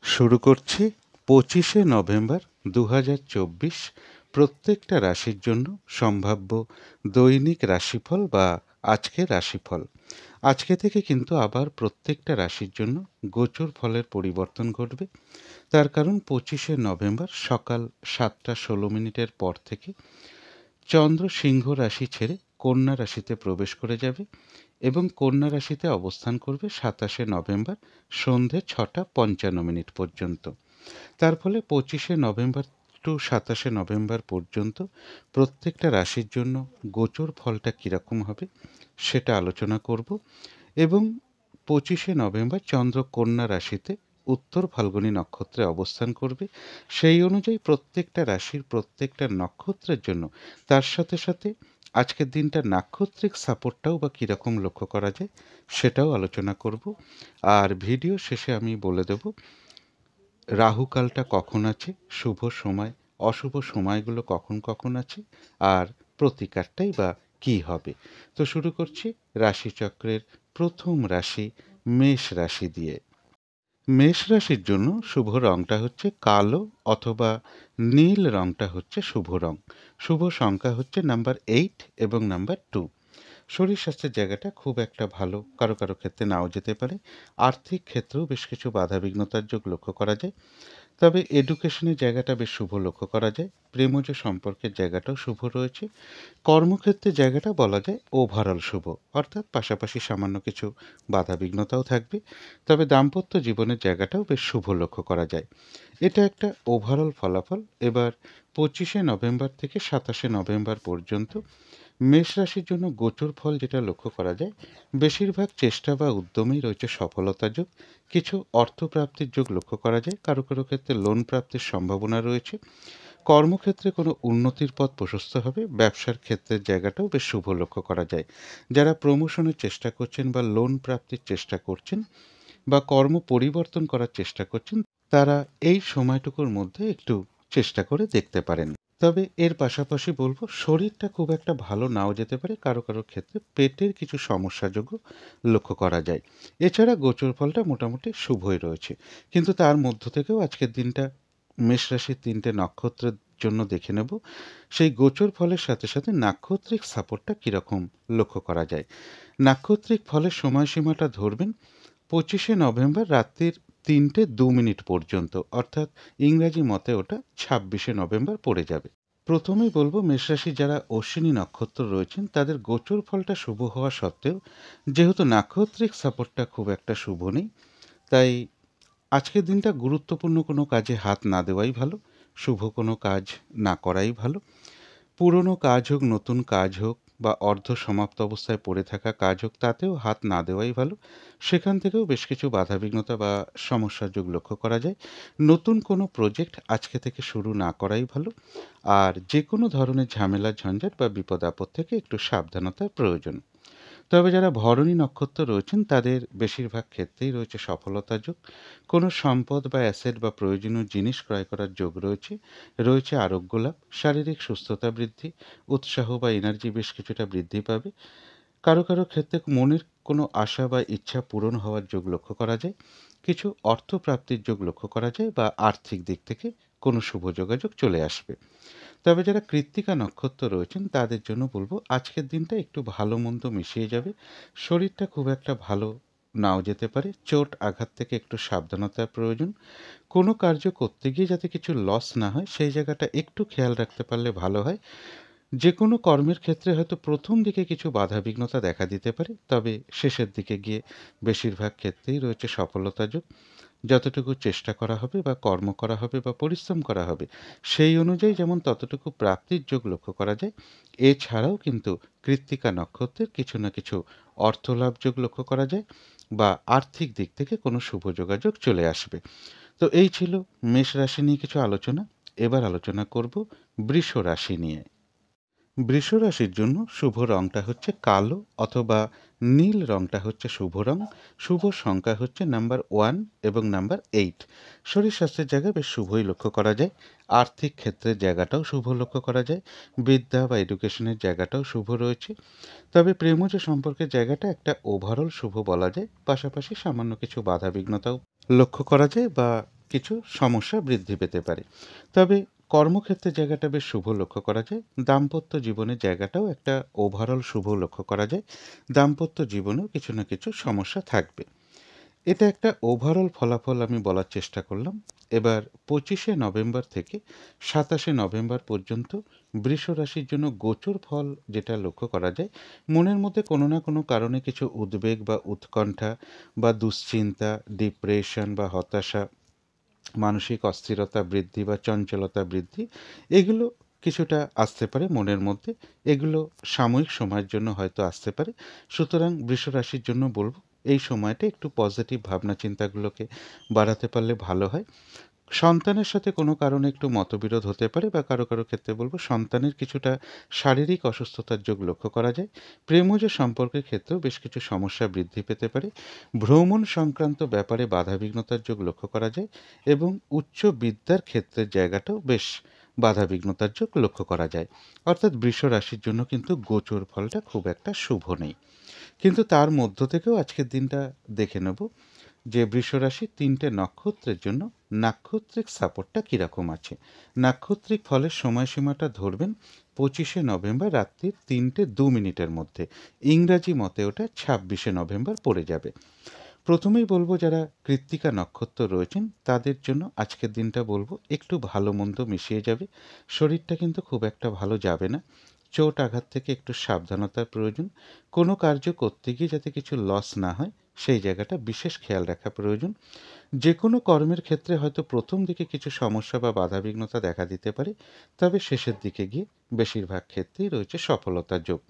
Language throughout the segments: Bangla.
শুরু করছি 25শে নভেম্বর 2024। প্রত্যেকটা রাশির জন্য সম্ভাব্য দৈনিক রাশিফল বা আজকের রাশিফল। আজকে থেকে কিন্তু আবার প্রত্যেকটা রাশির জন্য গোচর ফলের পরিবর্তন ঘটবে। তার কারণ 25শে নভেম্বর সকাল 7টা 16 মিনিটের পর থেকে চন্দ্র সিংহ রাশি ছেড়ে কন্যা রাশিতে প্রবেশ করে যাবে এবং কন্যা রাশিতে অবস্থান করবে 27শে নভেম্বর সন্ধে 6টা 55 মিনিট পর্যন্ত। তার ফলে 25শে নভেম্বর টু 27শে নভেম্বর পর্যন্ত প্রত্যেকটা রাশির জন্য গোচর ফলটা কীরকম হবে সেটা আলোচনা করব। এবং 25শে নভেম্বর চন্দ্র কন্যা রাশিতে উত্তর ফাল্গুনী নক্ষত্রে অবস্থান করবে। সেই অনুযায়ী প্রত্যেকটা রাশির প্রত্যেকটা নক্ষত্রের জন্য তার সাথে সাথে আজকের দিনটা নাক্ষত্রিক সাপোর্টটাও বা কীরকম লক্ষ্য করা যায় সেটাও আলোচনা করব। আর ভিডিও শেষে আমি বলে দেব রাহুকালটা কখন আছে, শুভ সময় অশুভ সময়গুলো কখন কখন আছে, আর প্রতিকারটাই বা কী হবে। তো শুরু করছি রাশিচক্রের প্রথম রাশি মেষ রাশি দিয়ে। মেষ রাশির জন্য শুভ রংটা হচ্ছে কালো অথবা নীল রংটা হচ্ছে শুভ রং। শুভ সংখ্যা হচ্ছে নাম্বার 8 এবং নাম্বার 2। শরীর স্বাস্থ্যের জায়গাটা খুব একটা ভালো, কারো কারো ক্ষেত্রে নাও যেতে পারে। আর্থিক ক্ষেত্রেও বেশ কিছু বাধাবিঘ্নতার যোগ লক্ষ্য করা যায়। তবে এডুকেশনের জায়গাটা বেশ শুভ লক্ষ্য করা যায়। প্রেমজ সম্পর্কের জায়গাটাও শুভ রয়েছে। কর্মক্ষেত্রের জায়গাটা বলা যায় ওভারঅল শুভ, অর্থাৎ পাশাপাশি সামান্য কিছু বাধাবিঘ্নতাও থাকবে। তবে দাম্পত্য জীবনের জায়গাটাও বেশ শুভ লক্ষ্য করা যায়। এটা একটা ওভারঅল ফলাফল। এবার 25শে নভেম্বর থেকে 27শে নভেম্বর পর্যন্ত মেষ রাশির জন্য গোচর ফল যেটা লক্ষ্য করা যায়, বেশিরভাগ চেষ্টা বা উদ্যমেই রয়েছে সফলতা যোগ। কিছু অর্থপ্রাপ্তির যোগ লক্ষ্য করা যায়, কারো কারো ক্ষেত্রে লোন প্রাপ্তির সম্ভাবনা রয়েছে। কর্মক্ষেত্রে কোনো উন্নতির পথ প্রশস্ত হবে। ব্যবসার ক্ষেত্রের জায়গাটাও বেশ শুভ লক্ষ্য করা যায়। যারা প্রমোশনের চেষ্টা করছেন বা লোন প্রাপ্তির চেষ্টা করছেন বা কর্ম পরিবর্তন করার চেষ্টা করছেন, তারা এই সময়টুকুর মধ্যে একটু চেষ্টা করে দেখতে পারেন। তবে এর পাশাপাশি বলবো শরীরটা খুব একটা ভালো নাও যেতে পারে, কারো কারো ক্ষেত্রে পেটের কিছু সমস্যাযোগ্য লক্ষ্য করা যায়। এছাড়া গোচর ফলটা মোটামুটি শুভই রয়েছে। কিন্তু তার মধ্য থেকেও আজকের দিনটা মেষ রাশির 3টে নক্ষত্রের জন্য দেখে নেব সেই গোচর ফলের সাথে সাথে নাক্ষত্রিক সাপোর্টটা কীরকম লক্ষ্য করা যায়। নাক্ষত্রিক ফলের সময়সীমাটা ধরবেন 25শে নভেম্বর রাত্রির 3টে 2 মিনিট পর্যন্ত, অর্থাৎ ইংরাজি মতে ওটা 26শে নভেম্বর পড়ে যাবে। প্রথমেই বলবো মেষরাশি যারা অশ্বিনী নক্ষত্র রয়েছেন তাদের গোচর ফলটা শুভ হওয়া সত্ত্বেও যেহেতু নাক্ষত্রিক সাপোর্টটা খুব একটা শুভ নেই, তাই আজকের দিনটা গুরুত্বপূর্ণ কোনো কাজে হাত না দেওয়াই ভালো। শুভ কোনো কাজ না করাই ভালো। পুরনো কাজ হোক, নতুন কাজ হোক বা অর্ধ সমাপ্ত অবস্থায় পড়ে থাকা কাজ হোক, তাতেও হাত না দেওয়াই ভালো। সেখান থেকেও বেশ কিছু বাধাবিঘ্নতা বা সমস্যার যোগ লক্ষ্য করা যায়। নতুন কোনো প্রজেক্ট আজকে থেকে শুরু না করাই ভালো। আর যে কোনো ধরনের ঝামেলা ঝঞ্ঝাট বা বিপদ আপদ থেকে একটু সাবধানতার প্রয়োজন। তবে যারা ভরণী নক্ষত্র রয়েছেন তাদের বেশিরভাগ ক্ষেত্রেই রয়েছে সফলতার যোগ। কোনো সম্পদ বা অ্যাসেট বা প্রয়োজনীয় জিনিস ক্রয় করার যোগ রয়েছে। রয়েছে আরোগ্য লাভ, শারীরিক সুস্থতা বৃদ্ধি, উৎসাহ বা এনার্জি বেশ কিছুটা বৃদ্ধি পাবে। কারো কারো ক্ষেত্রে মনের কোনো আশা বা ইচ্ছা পূরণ হওয়ার যোগ লক্ষ্য করা যায়। কিছু অর্থ প্রাপ্তির যোগ লক্ষ্য করা যায় বা আর্থিক দিক থেকে কোনো শুভ যোগাযোগ চলে আসবে। তবে যারা কৃত্তিকা নক্ষত্র রয়েছেন তাদের জন্য বলবো আজকের দিনটা একটু ভালো মন্দ মিশিয়ে যাবে। শরীরটা খুব একটা ভালো নাও যেতে পারে। চোট আঘাত থেকে একটু সাবধানতার প্রয়োজন। কোনো কার্য করতে গিয়ে যাতে কিছু লস না হয় সেই জায়গাটা একটু খেয়াল রাখতে পারলে ভালো হয়। যে কোনো কর্মের ক্ষেত্রে হয়তো প্রথম দিকে কিছু বাধাবিঘ্নতা দেখা দিতে পারে, তবে শেষের দিকে গিয়ে বেশিরভাগ ক্ষেত্রেই রয়েছে সফলতা যোগ। যতটুকু চেষ্টা করা হবে বা কর্ম করা হবে বা পরিশ্রম করা হবে সেই অনুযায়ী যেমন ততটুকু প্রাপ্তির যোগ লক্ষ্য করা যায়। এছাড়াও কিন্তু কৃত্তিকা নক্ষত্রের কিছু না কিছু অর্থলাভ যোগ লক্ষ্য করা যায় বা আর্থিক দিক থেকে কোনো শুভ যোগাযোগ চলে আসবে। তো এই ছিল মেষ রাশি নিয়ে কিছু আলোচনা। এবার আলোচনা করব বৃষ রাশি নিয়ে। বৃষ রাশির জন্য শুভ রংটা হচ্ছে কালো অথবা নীল রংটা হচ্ছে শুভ রং। শুভ সংখ্যা হচ্ছে নাম্বার 1 এবং নাম্বার 8। শরীর স্বাস্থ্যের জায়গায় বেশ শুভই লক্ষ্য করা যায়। আর্থিক ক্ষেত্রের জায়গাটাও শুভ লক্ষ্য করা যায়। বিদ্যা বা এডুকেশনের জায়গাটাও শুভ রয়েছে। তবে প্রেমজ সম্পর্কের জায়গাটা একটা ওভারঅল শুভ বলা যায়। পাশাপাশি সামান্য কিছু বাধাবিঘ্নতাও লক্ষ্য করা যায় বা কিছু সমস্যা বৃদ্ধি পেতে পারে। তবে কর্মক্ষেত্রের জায়গাটা বেশ শুভ লক্ষ্য করা যায়। দাম্পত্য জীবনের জায়গাটাও একটা ওভারঅল শুভ লক্ষ্য করা যায়। দাম্পত্য জীবনেও কিছু না কিছু সমস্যা থাকবে। এটা একটা ওভারঅল ফলাফল আমি বলার চেষ্টা করলাম। এবার ২৫শে নভেম্বর থেকে ২৭শে নভেম্বর পর্যন্ত বৃষ রাশির জন্য গোচর ফল যেটা লক্ষ্য করা যায়, মনের মধ্যে কোনো না কোনো কারণে কিছু উদ্বেগ বা উৎকণ্ঠা বা দুশ্চিন্তা, ডিপ্রেশন বা হতাশা, মানসিক অস্থিরতা বৃদ্ধি বা চঞ্চলতা বৃদ্ধি, এগুলো কিছুটা আসতে পারে মনের মধ্যে। এগুলো সাময়িক সময়ের জন্য হয়তো আসতে পারে। সুতরাং বৃষ রাশির জন্য বলব, এই সময়টা একটু পজিটিভ ভাবনা চিন্তাগুলোকে বাড়াতে পারলে ভালো হয়। সন্তানের সাথে কোনো কারণে একটু মতবিরোধ হতে পারে বা কারো কারো ক্ষেত্রে বলব সন্তানের কিছুটা শারীরিক অসুস্থতার যোগ লক্ষ্য করা যায়। প্রেমজ সম্পর্কের ক্ষেত্রেও বেশ কিছু সমস্যা বৃদ্ধি পেতে পারে। ভ্রমণ সংক্রান্ত ব্যাপারে বাধাবিঘ্নতার যোগ লক্ষ্য করা যায় এবং উচ্চ বিদ্যার ক্ষেত্রের জায়গাটাও বেশ বাধাবিঘ্নতার যোগ লক্ষ্য করা যায়। অর্থাৎ বৃষ রাশির জন্য কিন্তু গোচর ফলটা খুব একটা শুভ নেই। কিন্তু তার মধ্য থেকেও আজকের দিনটা দেখে নেব যে বৃষরাশির ৩টে নক্ষত্রের জন্য নাক্ষত্রিক সাপোর্টটা কীরকম আছে। নাক্ষত্রিক ফলের সময়সীমাটা ধরবেন ২৫শে নভেম্বর রাত্রি ৩:০২ মধ্যে। ইংরাজি মতে ওটা ২৬শে নভেম্বর পড়ে যাবে। প্রথমেই বলব যারা কৃত্তিকা নক্ষত্র রয়েছেন তাদের জন্য আজকের দিনটা বলব একটু ভালো মন্দ মিশিয়ে যাবে। শরীরটা কিন্তু খুব একটা ভালো যাবে না। চোট আঘাত থেকে একটু সাবধানতার প্রয়োজন। কোনো কার্য করতে গিয়ে যাতে কিছু লস না হয় সেই জায়গাটা বিশেষ খেয়াল রাখা প্রয়োজন। যে কোনো কর্মের ক্ষেত্রে হয়তো প্রথম দিকে কিছু সমস্যা বা বাধাবিঘ্নতা দেখা দিতে পারে, তবে শেষের দিকে গিয়ে বেশিরভাগ ক্ষেত্রেই রয়েছে সফলতার যোগ।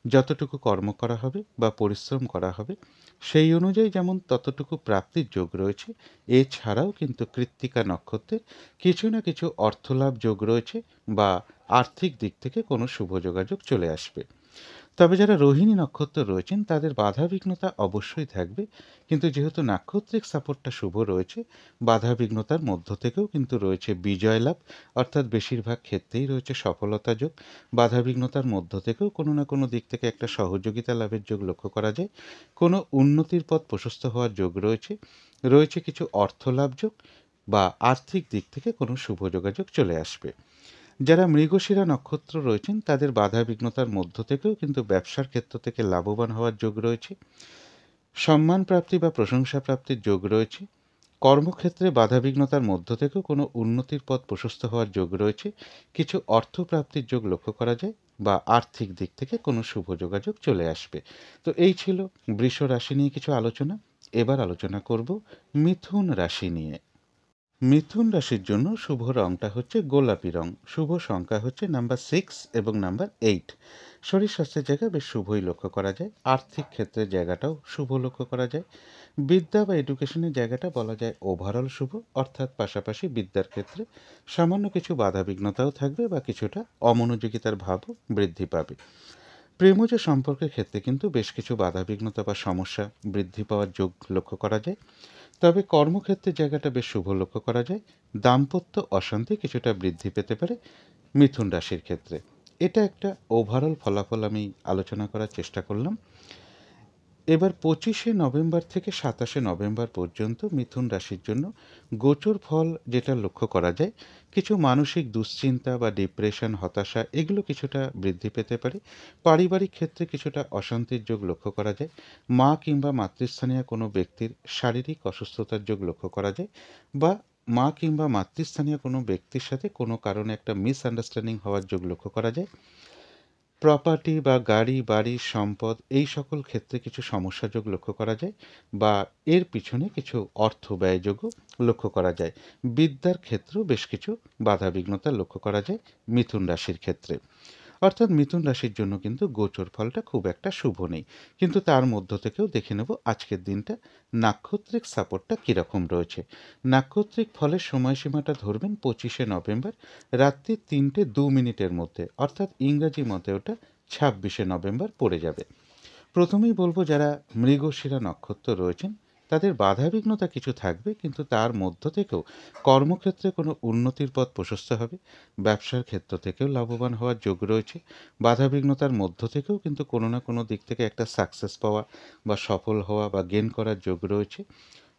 যতটুকু কর্ম করা হবে বা পরিশ্রম করা হবে সেই অনুযায়ী যেমন ততটুকু প্রাপ্তির যোগ রয়েছে, এছাড়াও কিন্তু কৃত্তিকা নক্ষত্রের কিছু না কিছু অর্থলাভ যোগ রয়েছে বা আর্থিক দিক থেকে কোনো শুভ যোগাযোগ চলে আসবে। তবে যারা রোহিণী নক্ষত্র রয়েছেন তাদের বাধাবিঘ্নতা অবশ্যই থাকবে, কিন্তু যেহেতু নাক্ষত্রিক সাপোর্টটা শুভ রয়েছে, বাধাবিঘ্নতার মধ্য থেকেও কিন্তু রয়েছে বিজয় লাভ, অর্থাৎ বেশিরভাগ ক্ষেত্রেই রয়েছে সফলতা যোগ। বাধাবিঘ্নতার মধ্য থেকেও কোনো না কোনো দিক থেকে একটা সহযোগিতা লাভের যোগ লক্ষ্য করা যায়। কোনো উন্নতির পথ প্রশস্ত হওয়ার যোগ রয়েছে। রয়েছে কিছু অর্থলাভ যোগ বা আর্থিক দিক থেকে কোনো শুভ যোগাযোগ চলে আসবে। যারা মৃগশিরা নক্ষত্র রয়েছেন তাদের বাধাবিঘ্নতার মধ্য থেকেও কিন্তু ব্যবসার ক্ষেত্র থেকে লাভবান হওয়ার যোগ রয়েছে। সম্মান প্রাপ্তি বা প্রশংসা প্রাপ্তির যোগ রয়েছে। কর্মক্ষেত্রে বাধাবিঘ্নতার মধ্য থেকেও কোনো উন্নতির পথ প্রশস্ত হওয়ার যোগ রয়েছে। কিছু অর্থ প্রাপ্তির যোগ লক্ষ্য করা যায় বা আর্থিক দিক থেকে কোনো শুভ যোগাযোগ চলে আসবে। তো এই ছিল বৃষ রাশি নিয়ে কিছু আলোচনা। এবার আলোচনা করব মিথুন রাশি নিয়ে। মিথুন রাশির জন্য শুভ রংটা হচ্ছে গোলাপি রং। শুভ সংখ্যা হচ্ছে নাম্বার 6 এবং নাম্বার 8। শরীর স্বাস্থ্যের জায়গায় বেশ শুভই লক্ষ্য করা যায়। আর্থিক ক্ষেত্রের জায়গাটাও শুভ লক্ষ্য করা যায়। বিদ্যা বা এডুকেশনের জায়গাটা বলা যায় ওভারঅল শুভ, অর্থাৎ পাশাপাশি বিদ্যার ক্ষেত্রে সামান্য কিছু বাধাবিঘ্নতাও থাকবে বা কিছুটা অমনোযোগিতার ভাবও বৃদ্ধি পাবে। প্রেমজ সম্পর্কের ক্ষেত্রে কিন্তু বেশ কিছু বাধাবিঘ্নতা বা সমস্যা বৃদ্ধি পাওয়ার যোগ লক্ষ্য করা যায়। তবে কর্মক্ষেত্রের জায়গাটা বেশ শুভ লক্ষ্য করা যায়। দাম্পত্য অশান্তি কিছুটা বৃদ্ধি পেতে পারে মিথুন রাশির ক্ষেত্রে। এটা একটা ওভারঅল ফলাফল আমি আলোচনা করার চেষ্টা করলাম। এবার ২৫শে নভেম্বর থেকে ২৭শে নভেম্বর পর্যন্ত মিথুন রাশির জন্য গোচর ফল যেটা লক্ষ্য করা যায়, কিছু মানসিক দুশ্চিন্তা বা ডিপ্রেশন, হতাশা এগুলো কিছুটা বৃদ্ধি পেতে পারে। পারিবারিক ক্ষেত্রে কিছুটা অশান্তির যোগ লক্ষ্য করা যায়। মা কিংবা মাতৃস্থানীয় কোনো ব্যক্তির শারীরিক অসুস্থতার যোগ লক্ষ্য করা যায় বা মা কিংবা মাতৃস্থানীয় কোনো ব্যক্তির সাথে কোনো কারণে একটা মিসআন্ডারস্ট্যান্ডিং হওয়ার যোগ লক্ষ্য করা যায়। প্রপার্টি বা গাড়ি, বাড়ি, সম্পদ এই সকল ক্ষেত্রে কিছু সমস্যাযোগ লক্ষ্য করা যায় বা এর পিছনে কিছু অর্থ ব্যয়যোগও লক্ষ্য করা যায়। বিদ্যার ক্ষেত্রেও বেশ কিছু বাধাবিঘ্নতা লক্ষ্য করা যায় মিথুন রাশির ক্ষেত্রে। অর্থাৎ মিথুন রাশির জন্য কিন্তু গোচর ফলটা খুব একটা শুভ নেই। কিন্তু তার মধ্য থেকেও দেখে নেব আজকের দিনটা নাক্ষত্রিক সাপোর্টটা কীরকম রয়েছে। নাক্ষত্রিক ফলের সময়সীমাটা ধরবেন ২৫শে নভেম্বর রাত্রি ৩:০২ মধ্যে, অর্থাৎ ইংরাজি মতে ওটা ২৬শে নভেম্বর পড়ে যাবে। প্রথমেই বলব যারা মৃগশিরা নক্ষত্র রয়েছেন তাদের বাধাবিঘ্নতা কিছু থাকবে, কিন্তু তার মধ্য থেকেও কর্মক্ষেত্রে কোনো উন্নতির পথ প্রশস্ত হবে। ব্যবসার ক্ষেত্র থেকেও লাভবান হওয়ার যোগ রয়েছে। বাধাবিঘ্নতার মধ্য থেকেও কিন্তু কোনো না কোনো দিক থেকে একটা সাকসেস পাওয়া বা সফল হওয়া বা গেন করার যোগ রয়েছে।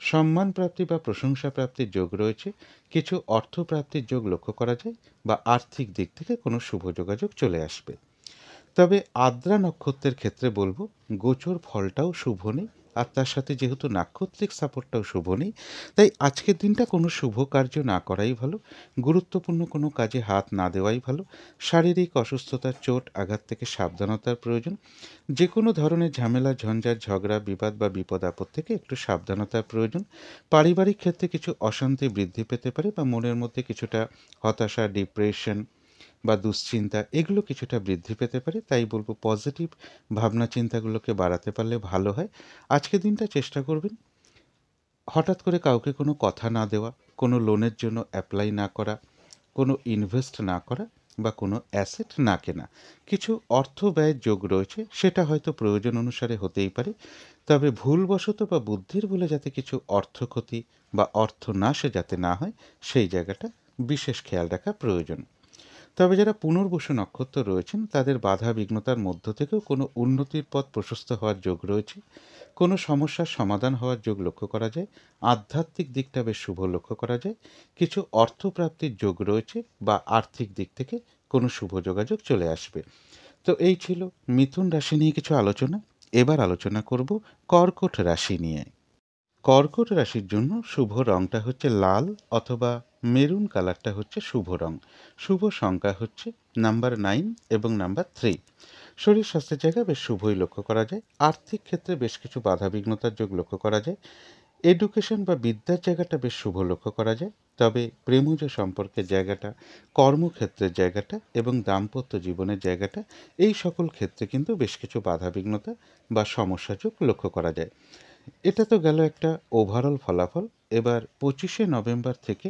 সম্মান প্রাপ্তি বা প্রশংসা প্রাপ্তির যোগ রয়েছে, কিছু অর্থ প্রাপ্তির যোগ লক্ষ্য করা যায়, বা আর্থিক দিক থেকে কোনো শুভ যোগাযোগ চলে আসবে। তবে আদ্রা নক্ষত্রের ক্ষেত্রে বলবো গোচর ফলটাও শুভ নেই, আর তার সাথে যেহেতু নাক্ষত্রিক সাপোর্টটাও শুভ নেই, তাই আজকের দিনটা কোনো শুভ কার্য না করাই ভালো, গুরুত্বপূর্ণ কোনো কাজে হাত না দেওয়াই ভালো। শারীরিক অসুস্থতা, চোট আঘাত থেকে সাবধানতার প্রয়োজন। যে কোনো ধরনের ঝামেলা, ঝঞ্ঝাট, ঝগড়া, বিবাদ বা বিপদ আপদ থেকে একটু সাবধানতার প্রয়োজন। পারিবারিক ক্ষেত্রে কিছু অশান্তি বৃদ্ধি পেতে পারে, বা মনের মধ্যে কিছুটা হতাশা, ডিপ্রেশন বা দুশ্চিন্তা এগুলো কিছুটা বৃদ্ধি পেতে পারে। তাই বলবো পজিটিভ ভাবনা চিন্তাগুলোকে বাড়াতে পারলে ভালো হয়। আজকের দিনটা চেষ্টা করবেন হঠাৎ করে কাউকে কোনো কথা না দেওয়া, কোনো লোনের জন্য অ্যাপ্লাই না করা, কোনো ইনভেস্ট না করা, বা কোনো অ্যাসেট না কেনা। কিছু অর্থ ব্যয়ের যোগ রয়েছে, সেটা হয়তো প্রয়োজন অনুসারে হতেই পারে, তবে ভুলবশত বা বুদ্ধির ভুলে যাতে কিছু অর্থ ক্ষতি বা অর্থ নাশে যাতে না হয়, সেই জায়গাটা বিশেষ খেয়াল রাখা প্রয়োজন। তবে যারা পুনর্বসু নক্ষত্র রয়েছেন তাদের বাধা বিঘ্নতার মধ্য থেকেও কোনো উন্নতির পথ প্রশস্ত হওয়ার যোগ রয়েছে, কোনো সমস্যার সমাধান হওয়ার যোগ লক্ষ্য করা যায়, আধ্যাত্মিক দিকটা বেশ শুভ লক্ষ্য করা যায়, কিছু অর্থপ্রাপ্তির যোগ রয়েছে, বা আর্থিক দিক থেকে কোনো শুভ যোগাযোগ চলে আসবে। তো এই ছিল মিথুন রাশি নিয়ে কিছু আলোচনা। এবার আলোচনা করব কর্কট রাশি নিয়ে। কর্কট রাশির জন্য শুভ রংটা হচ্ছে লাল অথবা মেরুন কালারটা হচ্ছে শুভ রং। শুভ সংখ্যা হচ্ছে নাম্বার 9 এবং নাম্বার 3। শরীর স্বাস্থ্যের জায়গায় বেশ শুভই লক্ষ্য করা যায়। আর্থিক ক্ষেত্রে বেশ কিছু বাধাবিঘ্নতার যোগ লক্ষ্য করা যায়। এডুকেশন বা বিদ্যার জায়গাটা বেশ শুভ লক্ষ্য করা যায়। তবে প্রেমজ সম্পর্কের জায়গাটা, কর্মক্ষেত্রের জায়গাটা এবং দাম্পত্য জীবনের জায়গাটা, এই সকল ক্ষেত্রে কিন্তু বেশ কিছু বাধাবিঘ্নতা বা সমস্যা যোগ লক্ষ্য করা যায়। এটা তো গেল একটা ওভারঅল ফলাফল। এবার 25শে নভেম্বর থেকে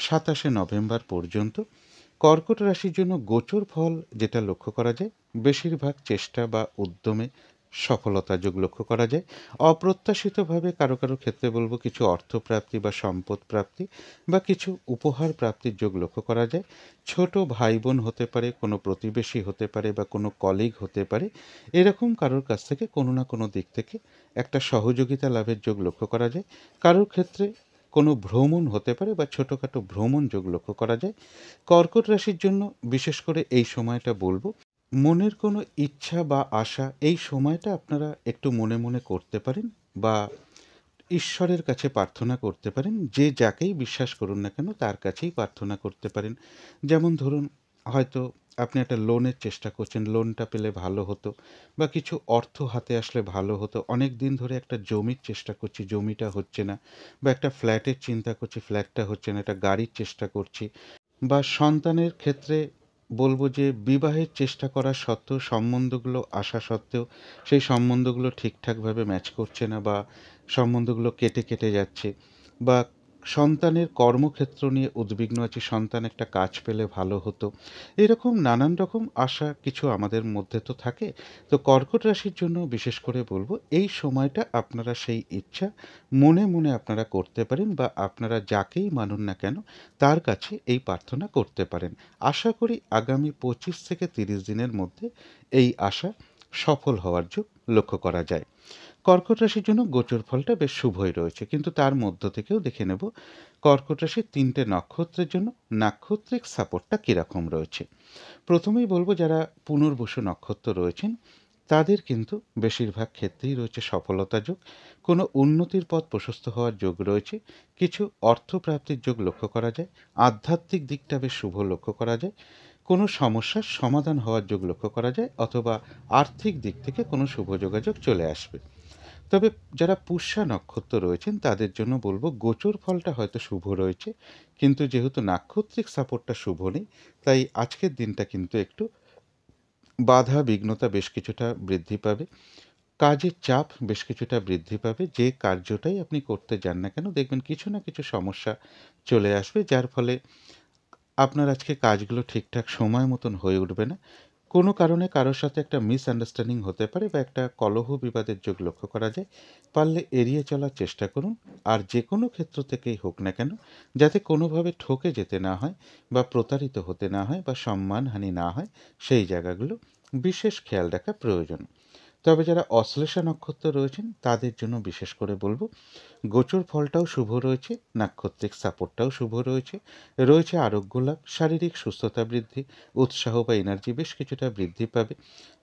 27শে নভেম্বর পর্যন্ত কর্কট রাশির জন্য গোচর ফল যেটা লক্ষ্য করা যায়, বেশিরভাগ চেষ্টা বা উদ্যমে সফলতা যোগ লক্ষ্য করা যায়। অপ্রত্যাশিতভাবে কারো কারো ক্ষেত্রে বলবো কিছু অর্থপ্রাপ্তি বা সম্পদ প্রাপ্তি বা কিছু উপহার প্রাপ্তির যোগ লক্ষ্য করা যায়। ছোট ভাই বোন হতে পারে, কোনো প্রতিবেশী হতে পারে, বা কোনো কলিগ হতে পারে, এরকম কারোর কাছ থেকে কোনো না কোনো দিক থেকে একটা সহযোগিতা লাভের যোগ লক্ষ্য করা যায়। কারোর ক্ষেত্রে কোনো ভ্রমণ হতে পারে বা ছোটোখাটো ভ্রমণ যোগ লক্ষ্য করা যায়। কর্কট রাশির জন্য বিশেষ করে এই সময়টা বলবো, মনের কোনো ইচ্ছা বা আশা এই সময়টা আপনারা একটু মনে মনে করতে পারেন, বা ঈশ্বরের কাছে প্রার্থনা করতে পারেন। যে যাকেই বিশ্বাস করুন না কেন তার কাছেই প্রার্থনা করতে পারেন। যেমন ধরুন, হয়তো আপনি একটা লোনের চেষ্টা করছেন, লোনটা পেলে ভালো হতো, বা কিছু অর্থ হাতে আসলে ভালো হতো। অনেক দিন ধরে একটা জমির চেষ্টা করছি, জমিটা হচ্ছে না, বা একটা ফ্ল্যাটের চিন্তা করছি, ফ্ল্যাটটা হচ্ছে না, একটা গাড়ির চেষ্টা করছি, বা সন্তানের ক্ষেত্রে বলবো যে বিবাহের চেষ্টা করা সত্ত্বেও, সম্বন্ধগুলো আসা সত্ত্বেও সেই সম্বন্ধগুলো ঠিকঠাকভাবে ম্যাচ করছে না, বা সম্বন্ধগুলো কেটে কেটে যাচ্ছে, বা সন্তানের কর্মক্ষেত্র নিয়ে উদ্বিগ্ন আছি, সন্তান একটা কাজ পেলে ভালো হতো। এরকম নানান রকম আশা কিছু আমাদের মধ্যে তো থাকে। তো কর্কট রাশির জন্য বিশেষ করে বলবো এই সময়টা আপনারা সেই ইচ্ছা মনে মনে আপনারা করতে পারেন, বা আপনারা যাকেই মানুন না কেন তার কাছে এই প্রার্থনা করতে পারেন। আশা করি আগামী 25 থেকে 30 দিনের মধ্যে এই আশা সফল হওয়ার যোগ লক্ষ্য করা যায়। কর্কট রাশির জন্য গোচর ফলটা বেশ শুভই রয়েছে, কিন্তু তার মধ্য থেকেও দেখে নেব কর্কট রাশির 3টে নক্ষত্রের জন্য নাক্ষত্রিক সাপোর্টটা কীরকম রয়েছে। প্রথমেই বলবো যারা পুনর্বসু নক্ষত্র রয়েছেন তাদের কিন্তু বেশিরভাগ ক্ষেত্রেই রয়েছে সফলতা যোগ, কোনো উন্নতির পথ প্রশস্ত হওয়ার যোগ রয়েছে, কিছু অর্থপ্রাপ্তির যোগ লক্ষ্য করা যায়, আধ্যাত্মিক দিকটা বেশ শুভ লক্ষ্য করা যায়, কোনো সমস্যার সমাধান হওয়ার যোগ লক্ষ্য করা যায়, অথবা আর্থিক দিক থেকে কোনো শুভ যোগাযোগ চলে আসবে। তবে যারা পুষ্যা নক্ষত্র রয়েছেন তাদের জন্য বলবো গোচর ফলটা হয়তো শুভ রয়েছে, কিন্তু যেহেতু নাক্ষত্রিক সাপোর্টটা শুভ নেই, তাই আজকের দিনটা কিন্তু একটু বাধা বিঘ্নতা বেশ কিছুটা বৃদ্ধি পাবে। কাজের চাপ বেশ কিছুটা বৃদ্ধি পাবে। যে কার্যটাই আপনি করতে যান না কেন দেখবেন কিছু না কিছু সমস্যা চলে আসবে, যার ফলে আপনার আজকে কাজগুলো ঠিকঠাক সময় মতন হয়ে উঠবে না। কোনো কারণে কারোর সাথে একটা মিসআন্ডারস্ট্যান্ডিং হতে পারে, বা একটা কলহ বিবাদের যোগ লক্ষ্য করা যায়। পারলে এড়িয়ে চলার চেষ্টা করুন। আর যে কোনো ক্ষেত্র থেকেই হোক না কেন, যাতে কোনোভাবে ঠকে যেতে না হয়, বা প্রতারিত হতে না হয়, বা সম্মানহানি না হয়, সেই জায়গাগুলো বিশেষ খেয়াল রাখা প্রয়োজন। তবে যারা অশ্লেষা নক্ষত্র রয়েছেন তাদের জন্য বিশেষ করে বলবো গোচর ফলটাও শুভ রয়েছে, নাক্ষত্রিক সাপোর্টটাও শুভ রয়েছে, রয়েছে আরোগ্য লাভ, শারীরিক সুস্থতা বৃদ্ধি, উৎসাহ বা এনার্জি বেশ কিছুটা বৃদ্ধি পাবে।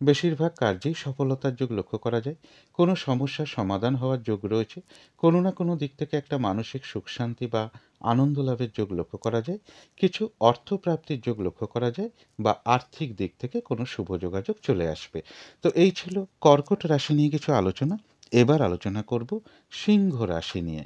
বেশিরভাগ কার্যেই সফলতার যোগ লক্ষ্য করা যায়। কোনো সমস্যার সমাধান হওয়ার যোগ রয়েছে। কোনো না কোনো দিক থেকে একটা মানসিক সুখ শান্তি বা আনন্দ লাভের যোগ লক্ষ্য করা যায়। কিছু অর্থপ্রাপ্তির যোগ লক্ষ্য করা যায় বা আর্থিক দিক থেকে কোনো শুভ যোগাযোগ চলে আসবে। তো এই ছিল কর্কট রাশি নিয়ে কিছু আলোচনা। এবার আলোচনা করব সিংহ রাশি নিয়ে।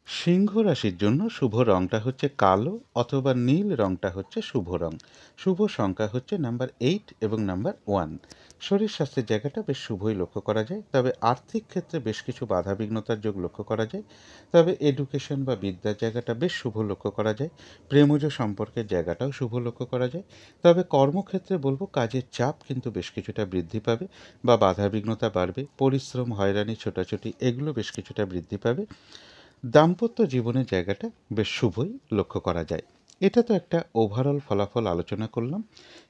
সিংহ রাশির জন্য শুভ রংটা হচ্ছে কালো অথবা নীল রংটা হচ্ছে শুভ রং। শুভ সংখ্যা হচ্ছে নাম্বার 8 এবং নাম্বার 1। শরীর স্বাস্থ্যের জায়গাটা বেশ শুভই লক্ষ্য করা যায়, তবে আর্থিক ক্ষেত্রে বেশ কিছু বাধা বিঘ্নতার যোগ লক্ষ্য করা যায়। তবে এডুকেশন বা বিদ্যার জায়গাটা বেশ শুভ লক্ষ্য করা যায়। প্রেমজ সম্পর্কের জায়গাটাও শুভ লক্ষ্য করা যায়। তবে কর্মক্ষেত্রে বলবো কাজের চাপ কিন্তু বেশ কিছুটা বৃদ্ধি পাবে বা বাধা বিঘ্নতা বাড়বে। পরিশ্রম, হয়রানি, ছোটাছুটি এগুলো বেশ কিছুটা বৃদ্ধি পাবে। দাম্পত্য জীবনের জায়গাটা বেশ শুভই লক্ষ্য করা যায়। এটা তো একটা ওভারঅল ফলাফল আলোচনা করলাম।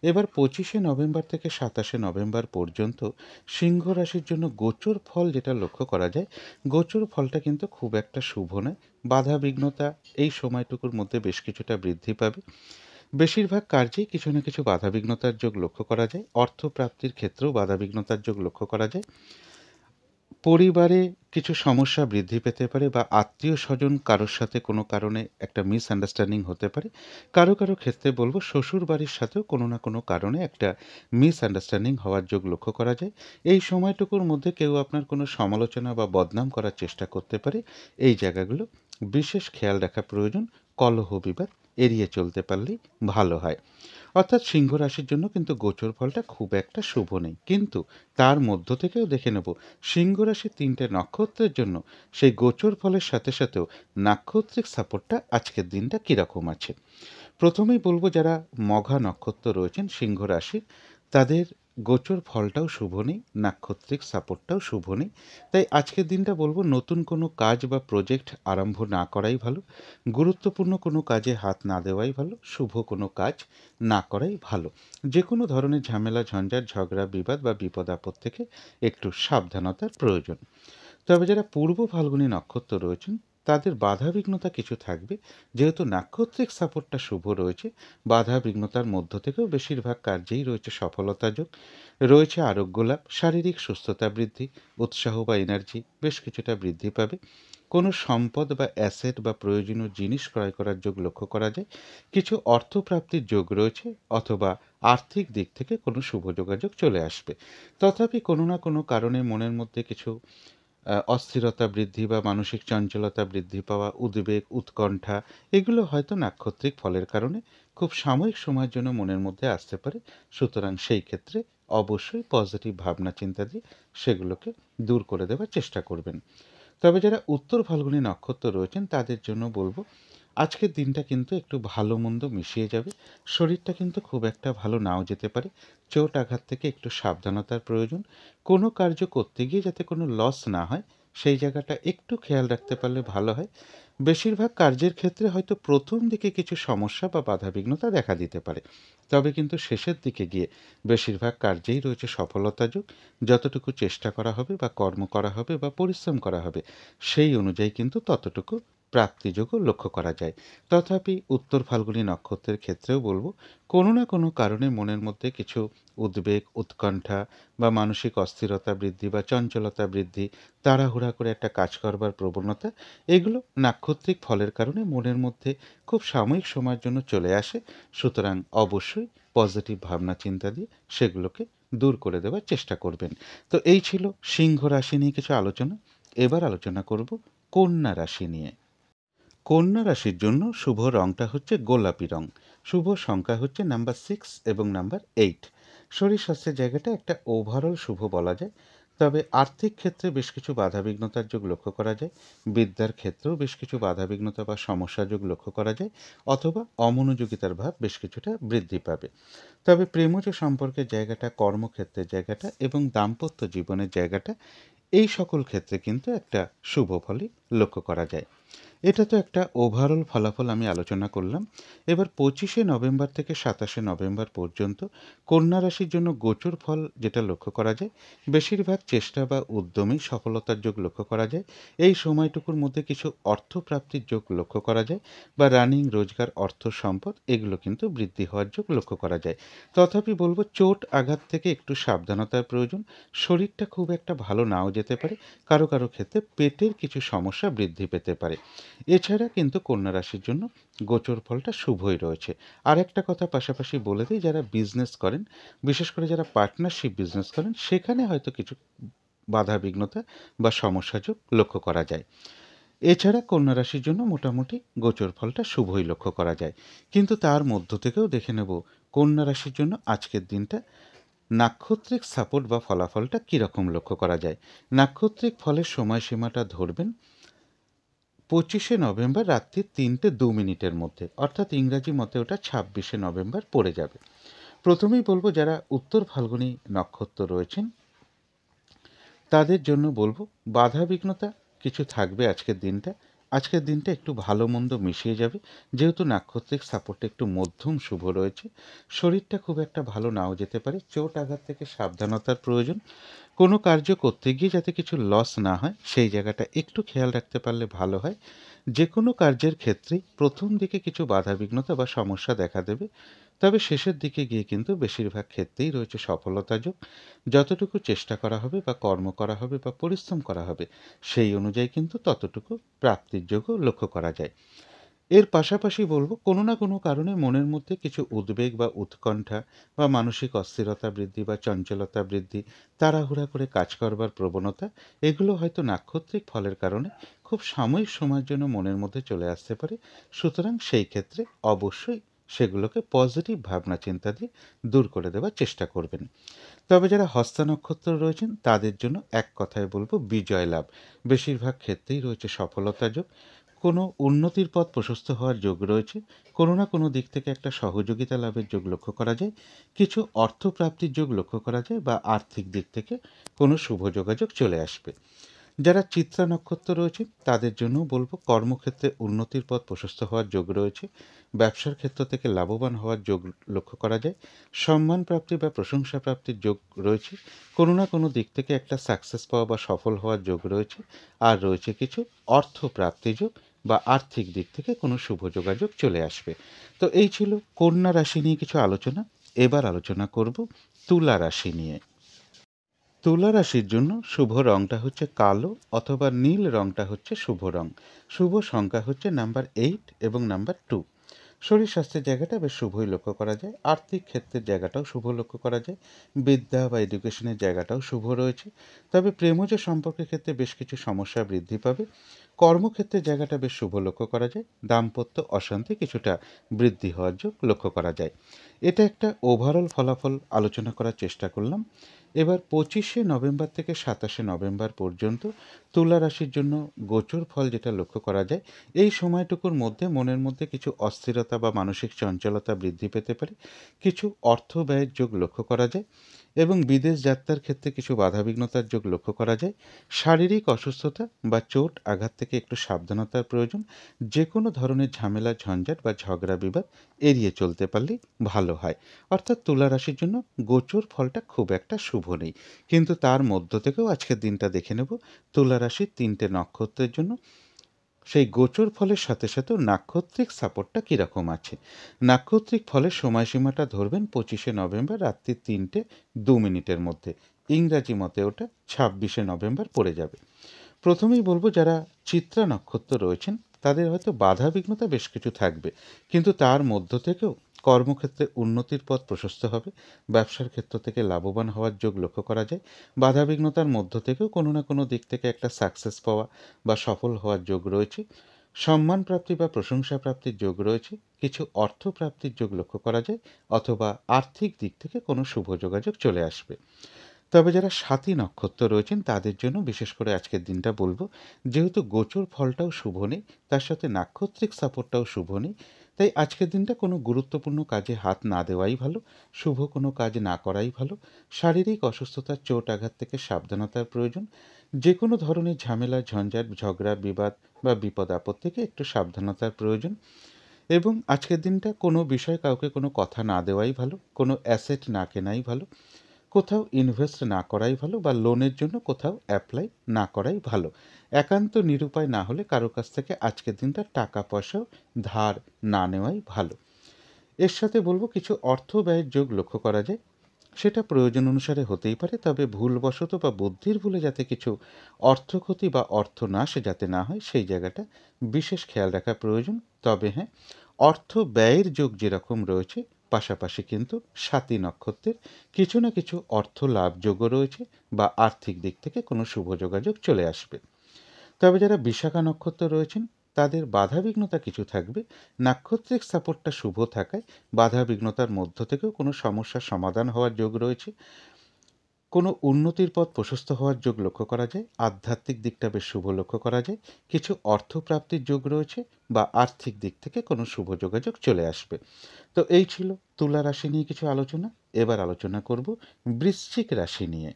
এবার 25শে নভেম্বর থেকে 27শে নভেম্বর পর্যন্ত সিংহ রাশির জন্য গোচর ফল যেটা লক্ষ্য করা যায়, গোচর ফলটা কিন্তু খুব একটা শুভ নয়। বাধা বিঘ্নতা এই সময়টুকুর মধ্যে বেশ কিছুটা বৃদ্ধি পাবে। বেশিরভাগ কার্যেই কিছু না কিছু বাধা বিঘ্নতার যোগ লক্ষ্য করা যায়। অর্থপ্রাপ্তির ক্ষেত্রেও বাধা বিঘ্নতার যোগ লক্ষ্য করা যায়। পরিবারে কিছু সমস্যা বৃদ্ধি পেতে পারে বা আত্মীয়-স্বজন কারোর সাথে কোনো কারণে একটা মিসআন্ডারস্ট্যান্ডিং হতে পারে। কারো, কারো ক্ষেত্রে বলব শ্বশুরবাড়ির সাথেও কোনো না কোনো কারণে একটা মিসআন্ডারস্ট্যান্ডিং হওয়ার যোগ লক্ষ্য করা যায়। এই সময়টুকুর মধ্যে কেউ আপনার কোনো সমালোচনা বা বদনাম করার চেষ্টা করতে পারে। এই জায়গাগুলো বিশেষ খেয়াল রাখা প্রয়োজন। কলহ বিবাদ এড়িয়ে চলতে পারলেই ভালো হয়। অর্থাৎ সিংহ রাশির জন্য কিন্তু গোচর ফলটা খুব একটা শুভ নেই, কিন্তু তার মধ্য থেকেও দেখে নেব সিংহ রাশির 3টে নক্ষত্রের জন্য সেই গোচর ফলের সাথে সাথেও নাক্ষত্রিক সাপোর্টটা আজকের দিনটা কীরকম আছে। প্রথমেই বলবো যারা মঘা নক্ষত্র রয়েছেন সিংহ রাশির, তাদের গোচর ফলটাও শুভ নেই, নাক্ষত্রিক সাপোর্টটাও শুভ নেই। তাই আজকের দিনটা বলবো নতুন কোনো কাজ বা প্রজেক্ট আরম্ভ না করাই ভালো। গুরুত্বপূর্ণ কোনো কাজে হাত না দেওয়াই ভালো। শুভ কোনো কাজ না করাই ভালো। যে কোনো ধরনের ঝামেলা, ঝঞ্ঝাট, ঝগড়া, বিবাদ বা বিপদ আপদ থেকে একটু সাবধানতার প্রয়োজন। তবে যারা পূর্ব ফাল্গুনী নক্ষত্র রয়েছেন তাদের বাধা বিঘ্নতা কিছু থাকবে। যেহেতু নাক্ষত্রিক সাপোর্টটা শুভ রয়েছে, বাধা বিঘ্নতার মধ্য থেকেও বেশিরভাগ কার্যেই রয়েছে সফলতা যোগ, রয়েছে আরোগ্য লাভ, শারীরিক সুস্থতা বৃদ্ধি, উৎসাহ বা এনার্জি বেশ কিছুটা বৃদ্ধি পাবে। কোনো সম্পদ বা অ্যাসেট বা প্রয়োজনীয় জিনিস ক্রয় করার যোগ লক্ষ্য করা যায়। কিছু অর্থপ্রাপ্তির যোগ রয়েছে অথবা আর্থিক দিক থেকে কোনো শুভ যোগাযোগ চলে আসবে। তথাপি কোনো না কোনো কারণে মনের মধ্যে কিছু অস্থিরতা বৃদ্ধি বা মানসিক চঞ্চলতা বৃদ্ধি পাওয়া, উদ্বেগ, উৎকণ্ঠা এগুলো হয়তো নাক্ষত্রিক ফলের কারণে খুব সাময়িক সময়ের জন্য মনের মধ্যে আসতে পারে। সুতরাং সেই ক্ষেত্রে অবশ্যই পজিটিভ ভাবনা চিন্তা দিয়ে সেগুলোকে দূর করে দেওয়ার চেষ্টা করবেন। তবে যারা উত্তর ফাল্গুনী নক্ষত্র রয়েছেন তাদের জন্য বলবো আজকের দিনটা কিন্তু একটু ভালো মন্দ মিশিয়ে যাবে। শরীরটা কিন্তু খুব একটা ভালো নাও যেতে পারে। চোট আঘাত থেকে একটু সাবধানতার প্রয়োজন। কোনো কার্য করতে গিয়ে যাতে কোনো লস না হয় সেই জায়গাটা একটু খেয়াল রাখতে পারলে ভালো হয়। বেশিরভাগ কার্যের ক্ষেত্রে হয়তো প্রথম দিকে কিছু সমস্যা বা বাধাবিঘ্নতা দেখা দিতে পারে, তবে কিন্তু শেষের দিকে গিয়ে বেশিরভাগ কার্যেই রয়েছে সফলতা যোগ। যতটুকু চেষ্টা করা হবে বা কর্ম করা হবে বা পরিশ্রম করা হবে সেই অনুযায়ী কিন্তু ততটুকু প্রাপ্তিযোগও লক্ষ্য করা যায়। তথাপি উত্তর ফাল্গুনী নক্ষত্রের ক্ষেত্রেও বলবো কোনো না কোনো কারণে মনের মধ্যে কিছু উদ্বেগ, উৎকণ্ঠা বা মানসিক অস্থিরতা বৃদ্ধি বা চঞ্চলতা বৃদ্ধি, তাড়াহুড়া করে একটা কাজ করবার প্রবণতা, এগুলো নাক্ষত্রিক ফলের কারণে মনের মধ্যে খুব সাময়িক সময়ের জন্য চলে আসে। সুতরাং অবশ্যই পজিটিভ ভাবনা চিন্তা দিয়ে সেগুলোকে দূর করে দেওয়ার চেষ্টা করবেন। তো এই ছিল সিংহ রাশি নিয়ে কিছু আলোচনা। এবার আলোচনা করব কন্যা রাশি নিয়ে। কন্যা রাশির জন্য শুভ রংটা হচ্ছে গোলাপি রং। শুভ সংখ্যা হচ্ছে নাম্বার 6 এবং নাম্বার 8। শরীর স্বাস্থ্যের জায়গাটা একটা ওভারঅল শুভ বলা যায়। তবে আর্থিক ক্ষেত্রে বেশ কিছু বাধাবিঘ্নতার যোগ লক্ষ্য করা যায়। বিদ্যার ক্ষেত্রেও বেশ কিছু বাধাবিঘ্নতা বা সমস্যা যোগ লক্ষ্য করা যায়, অথবা অমনোযোগিতার ভাব বেশ কিছুটা বৃদ্ধি পাবে। তবে প্রেমজ সম্পর্কের জায়গাটা, কর্মক্ষেত্রের জায়গাটা এবং দাম্পত্য জীবনের জায়গাটা এই সকল ক্ষেত্রে কিন্তু একটা শুভ ফলই লক্ষ্য করা যায়। এটা তো একটা ওভারঅল ফলাফল আমি আলোচনা করলাম। এবার 25শে নভেম্বর থেকে 27শে নভেম্বর পর্যন্ত কন্যা রাশির জন্য গোচর ফল যেটা লক্ষ্য করা যায়, বেশিরভাগ চেষ্টা বা উদ্যমেই সফলতার যোগ লক্ষ্য করা যায়। এই সময়টুকুর মধ্যে কিছু অর্থপ্রাপ্তির যোগ লক্ষ্য করা যায় বা রানিং রোজগার, অর্থ সম্পদ এগুলো কিন্তু বৃদ্ধি হওয়ার যোগ লক্ষ্য করা যায়। তথাপি বলব চোট আঘাত থেকে একটু সাবধানতার প্রয়োজন। শরীরটা খুব একটা ভালো নাও যেতে পারে। কারো কারো ক্ষেত্রে পেটের কিছু সমস্যা বৃদ্ধি পেতে পারে। এছাড়া কিন্তু কন্যা রাশির জন্য গোচর ফলটা শুভই রয়েছে। আরেকটা কথা পাশাপাশি বলে দিই, যারা বিজনেস করেন, বিশেষ করে যারা পার্টনারশিপ বিজনেস করেন, সেখানে হয়তো কিছু বাধা বিঘ্নতা বা সমস্যাযোগ লক্ষ্য করা যায়। এছাড়া কন্যা রাশির জন্য মোটামুটি গোচর ফলটা শুভই লক্ষ্য করা যায়। কিন্তু তার মধ্য থেকেও দেখে নেব কন্যা রাশির জন্য আজকের দিনটা নাক্ষত্রিক সাপোর্ট বা ফলাফলটা কীরকম লক্ষ্য করা যায়। নাক্ষত্রিক ফলের সময়সীমাটা ধরবেন 25শে নভেম্বর রাত্রি 3:02 মধ্যে, অর্থাৎ ইংরাজি মতে ওটা 26শে নভেম্বর পড়ে যাবে। প্রথমেই বলবো যারা উত্তর ফাল্গুনী নক্ষত্র রয়েছেন তাদের জন্য বলবো বাধা বিঘ্নতা কিছু থাকবে আজকের দিনটা। আজকের দিনটা একটু ভালো মন্দ মিশিয়ে যাবে, যেহেতু নাক্ষত্রিক সাপোর্টে একটু মধ্যম শুভ রয়েছে। শরীরটা খুব একটা ভালো নাও যেতে পারে। চোট আঘাত থেকে সাবধানতার প্রয়োজন। কোনো কার্য করতে গিয়ে যাতে কিছু লস না হয় সেই জায়গাটা একটু খেয়াল রাখতে পারলে ভালো হয়। যে কোনো কার্যের ক্ষেত্রেই প্রথম দিকে কিছু বাধা বিঘ্নতা বা সমস্যা দেখা দেবে, তবে শেষের দিকে গিয়ে কিন্তু বেশিরভাগ ক্ষেত্রেই রয়েছে সফলতা যোগ। যতটুকু চেষ্টা করা হবে বা কর্ম করা হবে বা পরিশ্রম করা হবে সেই অনুযায়ী কিন্তু ততটুকু প্রাপ্তির যোগও লক্ষ্য করা যায়। এর পাশাপাশি বলবো কোনো না কোনো কারণে মনের মধ্যে কিছু উদ্বেগ বা উৎকণ্ঠা বা মানসিক অস্থিরতা বৃদ্ধি বা চঞ্চলতা বৃদ্ধি, তাড়াহুড়া করে কাজ করবার প্রবণতা, এগুলো হয়তো নাক্ষত্রিক ফলের কারণে খুব সাময়িক সময়ের জন্য মনের মধ্যে চলে আসতে পারে। সুতরাং সেই ক্ষেত্রে অবশ্যই সেগুলোকে পজিটিভ ভাবনা চিন্তা দিয়ে দূর করে দেওয়ার চেষ্টা করবেন। তবে যারা হস্তা নক্ষত্র রয়েছেন তাদের জন্য এক কথায় বলবো বিজয় লাভ। বেশিরভাগ ক্ষেত্রেই রয়েছে সফলতা যোগ। কোনো উন্নতির পথ প্রশস্ত হওয়ার যোগ রয়েছে। কোনো না কোনো দিক থেকে একটা সহযোগিতা লাভের যোগ লক্ষ্য করা যায়। কিছু অর্থপ্রাপ্তির যোগ লক্ষ্য করা যায় বা আর্থিক দিক থেকে কোনো শুভ যোগাযোগ চলে আসবে। যারা চিত্রা নক্ষত্র রয়েছে তাদের জন্য বলবো কর্মক্ষেত্রে উন্নতির পথ প্রশস্ত হওয়ার যোগ রয়েছে। ব্যবসার ক্ষেত্র থেকে লাভবান হওয়ার যোগ লক্ষ্য করা যায়। সম্মান প্রাপ্তি বা প্রশংসা প্রাপ্তির যোগ রয়েছে। কোনো না কোনো দিক থেকে একটা সাকসেস পাওয়া বা সফল হওয়ার যোগ রয়েছে। আর রয়েছে কিছু অর্থ প্রাপ্তি যোগ বা আর্থিক দিক থেকে কোনো শুভ যোগাযোগ চলে আসবে। তো এই ছিল কন্যা রাশি নিয়ে কিছু আলোচনা। এবার আলোচনা করব তুলা রাশি নিয়ে। তুলা রাশির জন্য শুভ রংটা হচ্ছে কালো অথবা নীল রংটা হচ্ছে শুভ রং। শুভ সংখ্যা হচ্ছে নাম্বার 8 এবং নাম্বার 2। শরীর স্বাস্থ্যের জায়গাটা বেশ শুভই লক্ষ্য করা যায়। আর্থিক ক্ষেত্রের জায়গাটাও শুভ লক্ষ্য করা যায়। বিদ্যা বা এডুকেশনের জায়গাটাও শুভ রয়েছে। তবে প্রেমজ সম্পর্কের ক্ষেত্রে বেশ কিছু সমস্যা বৃদ্ধি পাবে। কর্মক্ষেত্রের জায়গাটা বেশ শুভ লক্ষ্য করা যায়। দাম্পত্য অশান্তি কিছুটা বৃদ্ধি হওয়ার যোগ লক্ষ্য করা যায়। এটা একটা ওভারঅল ফলাফল আলোচনা করার চেষ্টা করলাম। এবার 25শে নভেম্বর থেকে 27শে নভেম্বর পর্যন্ত তুলা রাশির জন্য গোচর ফল যেটা লক্ষ্য করা যায়, এই সময়টুকুর মধ্যে মনের মধ্যে কিছু অস্থিরতা বা মানসিক চঞ্চলতা বৃদ্ধি পেতে পারে। কিছু অর্থ ব্যয়ের যোগ লক্ষ্য করা যায় এবং বিদেশ যাত্রার ক্ষেত্রে কিছু বাধাবিঘ্নতার যোগ লক্ষ্য করা যায়। শারীরিক অসুস্থতা বা চোট আঘাত থেকে একটু সাবধানতার প্রয়োজন। যে কোনো ধরনের ঝামেলা ঝঞ্ঝাট বা ঝগড়া বিবাদ এড়িয়ে চলতে পারলেই ভালো হয়। অর্থাৎ তুলা রাশির জন্য গোচর ফলটা খুব একটা শুভ নেই। কিন্তু তার মধ্য থেকেও আজকের দিনটা দেখে নেব তুলা রাশির 3টে নক্ষত্রের জন্য সেই গোচর ফলের সাথে সাথেও নাক্ষত্রিক সাপোর্টটা কীরকম আছে। নাক্ষত্রিক ফলের সময়সীমাটা ধরবেন 25শে নভেম্বর রাত্রি 3:02 মধ্যে। ইংরাজি মতে ওটা 26শে নভেম্বর পড়ে যাবে। প্রথমেই বলবো যারা চিত্রা নক্ষত্র রয়েছেন তাদের হয়তো বাধা বিঘ্নতা বেশ কিছু থাকবে, কিন্তু তার মধ্য থেকেও কর্মক্ষেত্রে উন্নতির পথ প্রশস্ত হবে। ব্যবসার ক্ষেত্র থেকে লাভবান হওয়ার যোগ লক্ষ্য করা যায়। বাধা বিঘ্নতার মধ্য থেকেও কোনো না কোনো দিক থেকে একটা সাকসেস পাওয়া বা সফল হওয়ার যোগ রয়েছে। সম্মান প্রাপ্তি বা প্রশংসা প্রাপ্তির যোগ রয়েছে। কিছু অর্থ প্রাপ্তির যোগ লক্ষ্য করা যায় অথবা আর্থিক দিক থেকে কোনো শুভ যোগাযোগ চলে আসবে। তবে যারা স্বাতী নক্ষত্র রয়েছেন তাদের জন্য বিশেষ করে আজকের দিনটা বলবো, যেহেতু গোচর ফলটাও শুভ নেই, তার সাথে নাক্ষত্রিক সাপোর্টটাও শুভ নেই, তাই আজকের দিনটা কোনো গুরুত্বপূর্ণ কাজে হাত না দেওয়াই ভালো। শুভ কোনো কাজ না করাই ভালো। শারীরিক অসুস্থতার চোট আঘাত থেকে সাবধানতার প্রয়োজন। যে কোনো ধরনের ঝামেলা, ঝঞ্ঝাট, ঝগড়া, বিবাদ বা বিপদ আপদ থেকে একটু সাবধানতার প্রয়োজন। এবং আজকের দিনটা কোনো বিষয়ে কাউকে কোনো কথা না দেওয়াই ভালো, কোনো অ্যাসেট না কেনাই ভালো, কোথাও ইনভেস্ট না করাই ভালো বা লোনের জন্য কোথাও অ্যাপ্লাই না করাই ভালো। একান্ত নিরুপায় না হলে কারো কাছ থেকে আজকের দিনটা টাকা পয়সাও ধার না নেওয়াই ভালো। এর সাথে বলব কিছু অর্থ ব্যয়ের যোগ লক্ষ্য করা যায়। সেটা প্রয়োজন অনুসারে হতেই পারে, তবে ভুলবশত বা বুদ্ধির ভুলে যাতে কিছু অর্থক্ষতি বা অর্থনাশ যাতে না হয় সেই জায়গাটা বিশেষ খেয়াল রাখা প্রয়োজন। তবে হ্যাঁ, অর্থ ব্যয়ের যোগ যেরকম রয়েছে, পাশাপাশি কিন্তু স্বাতী নক্ষত্রের কিছু না কিছু অর্থ লাভ যোগও রয়েছে বা আর্থিক দিক থেকে কোনো শুভ যোগাযোগ চলে আসবে। তবে যারা বিশাখা নক্ষত্র রয়েছেন তাদের বাধাবিঘ্নতা কিছু থাকবে। নাক্ষত্রিক সাপোর্টটা শুভ থাকায় বাধাবিঘ্নতার মধ্য থেকেও কোনো সমস্যার সমাধান হওয়ার যোগ রয়েছে। কোনো উন্নতির পথ প্রশস্ত হওয়ার যোগ লক্ষ্য করা যায়। আধ্যাত্মিক দিকটা বেশ শুভ লক্ষ্য করা যায়। কিছু অর্থপ্রাপ্তির যোগ রয়েছে বা আর্থিক দিক থেকে কোনো শুভ যোগাযোগ চলে আসবে। তো এই ছিল তুলা রাশি নিয়ে কিছু আলোচনা। এবার আলোচনা করব বৃশ্চিক রাশি নিয়ে।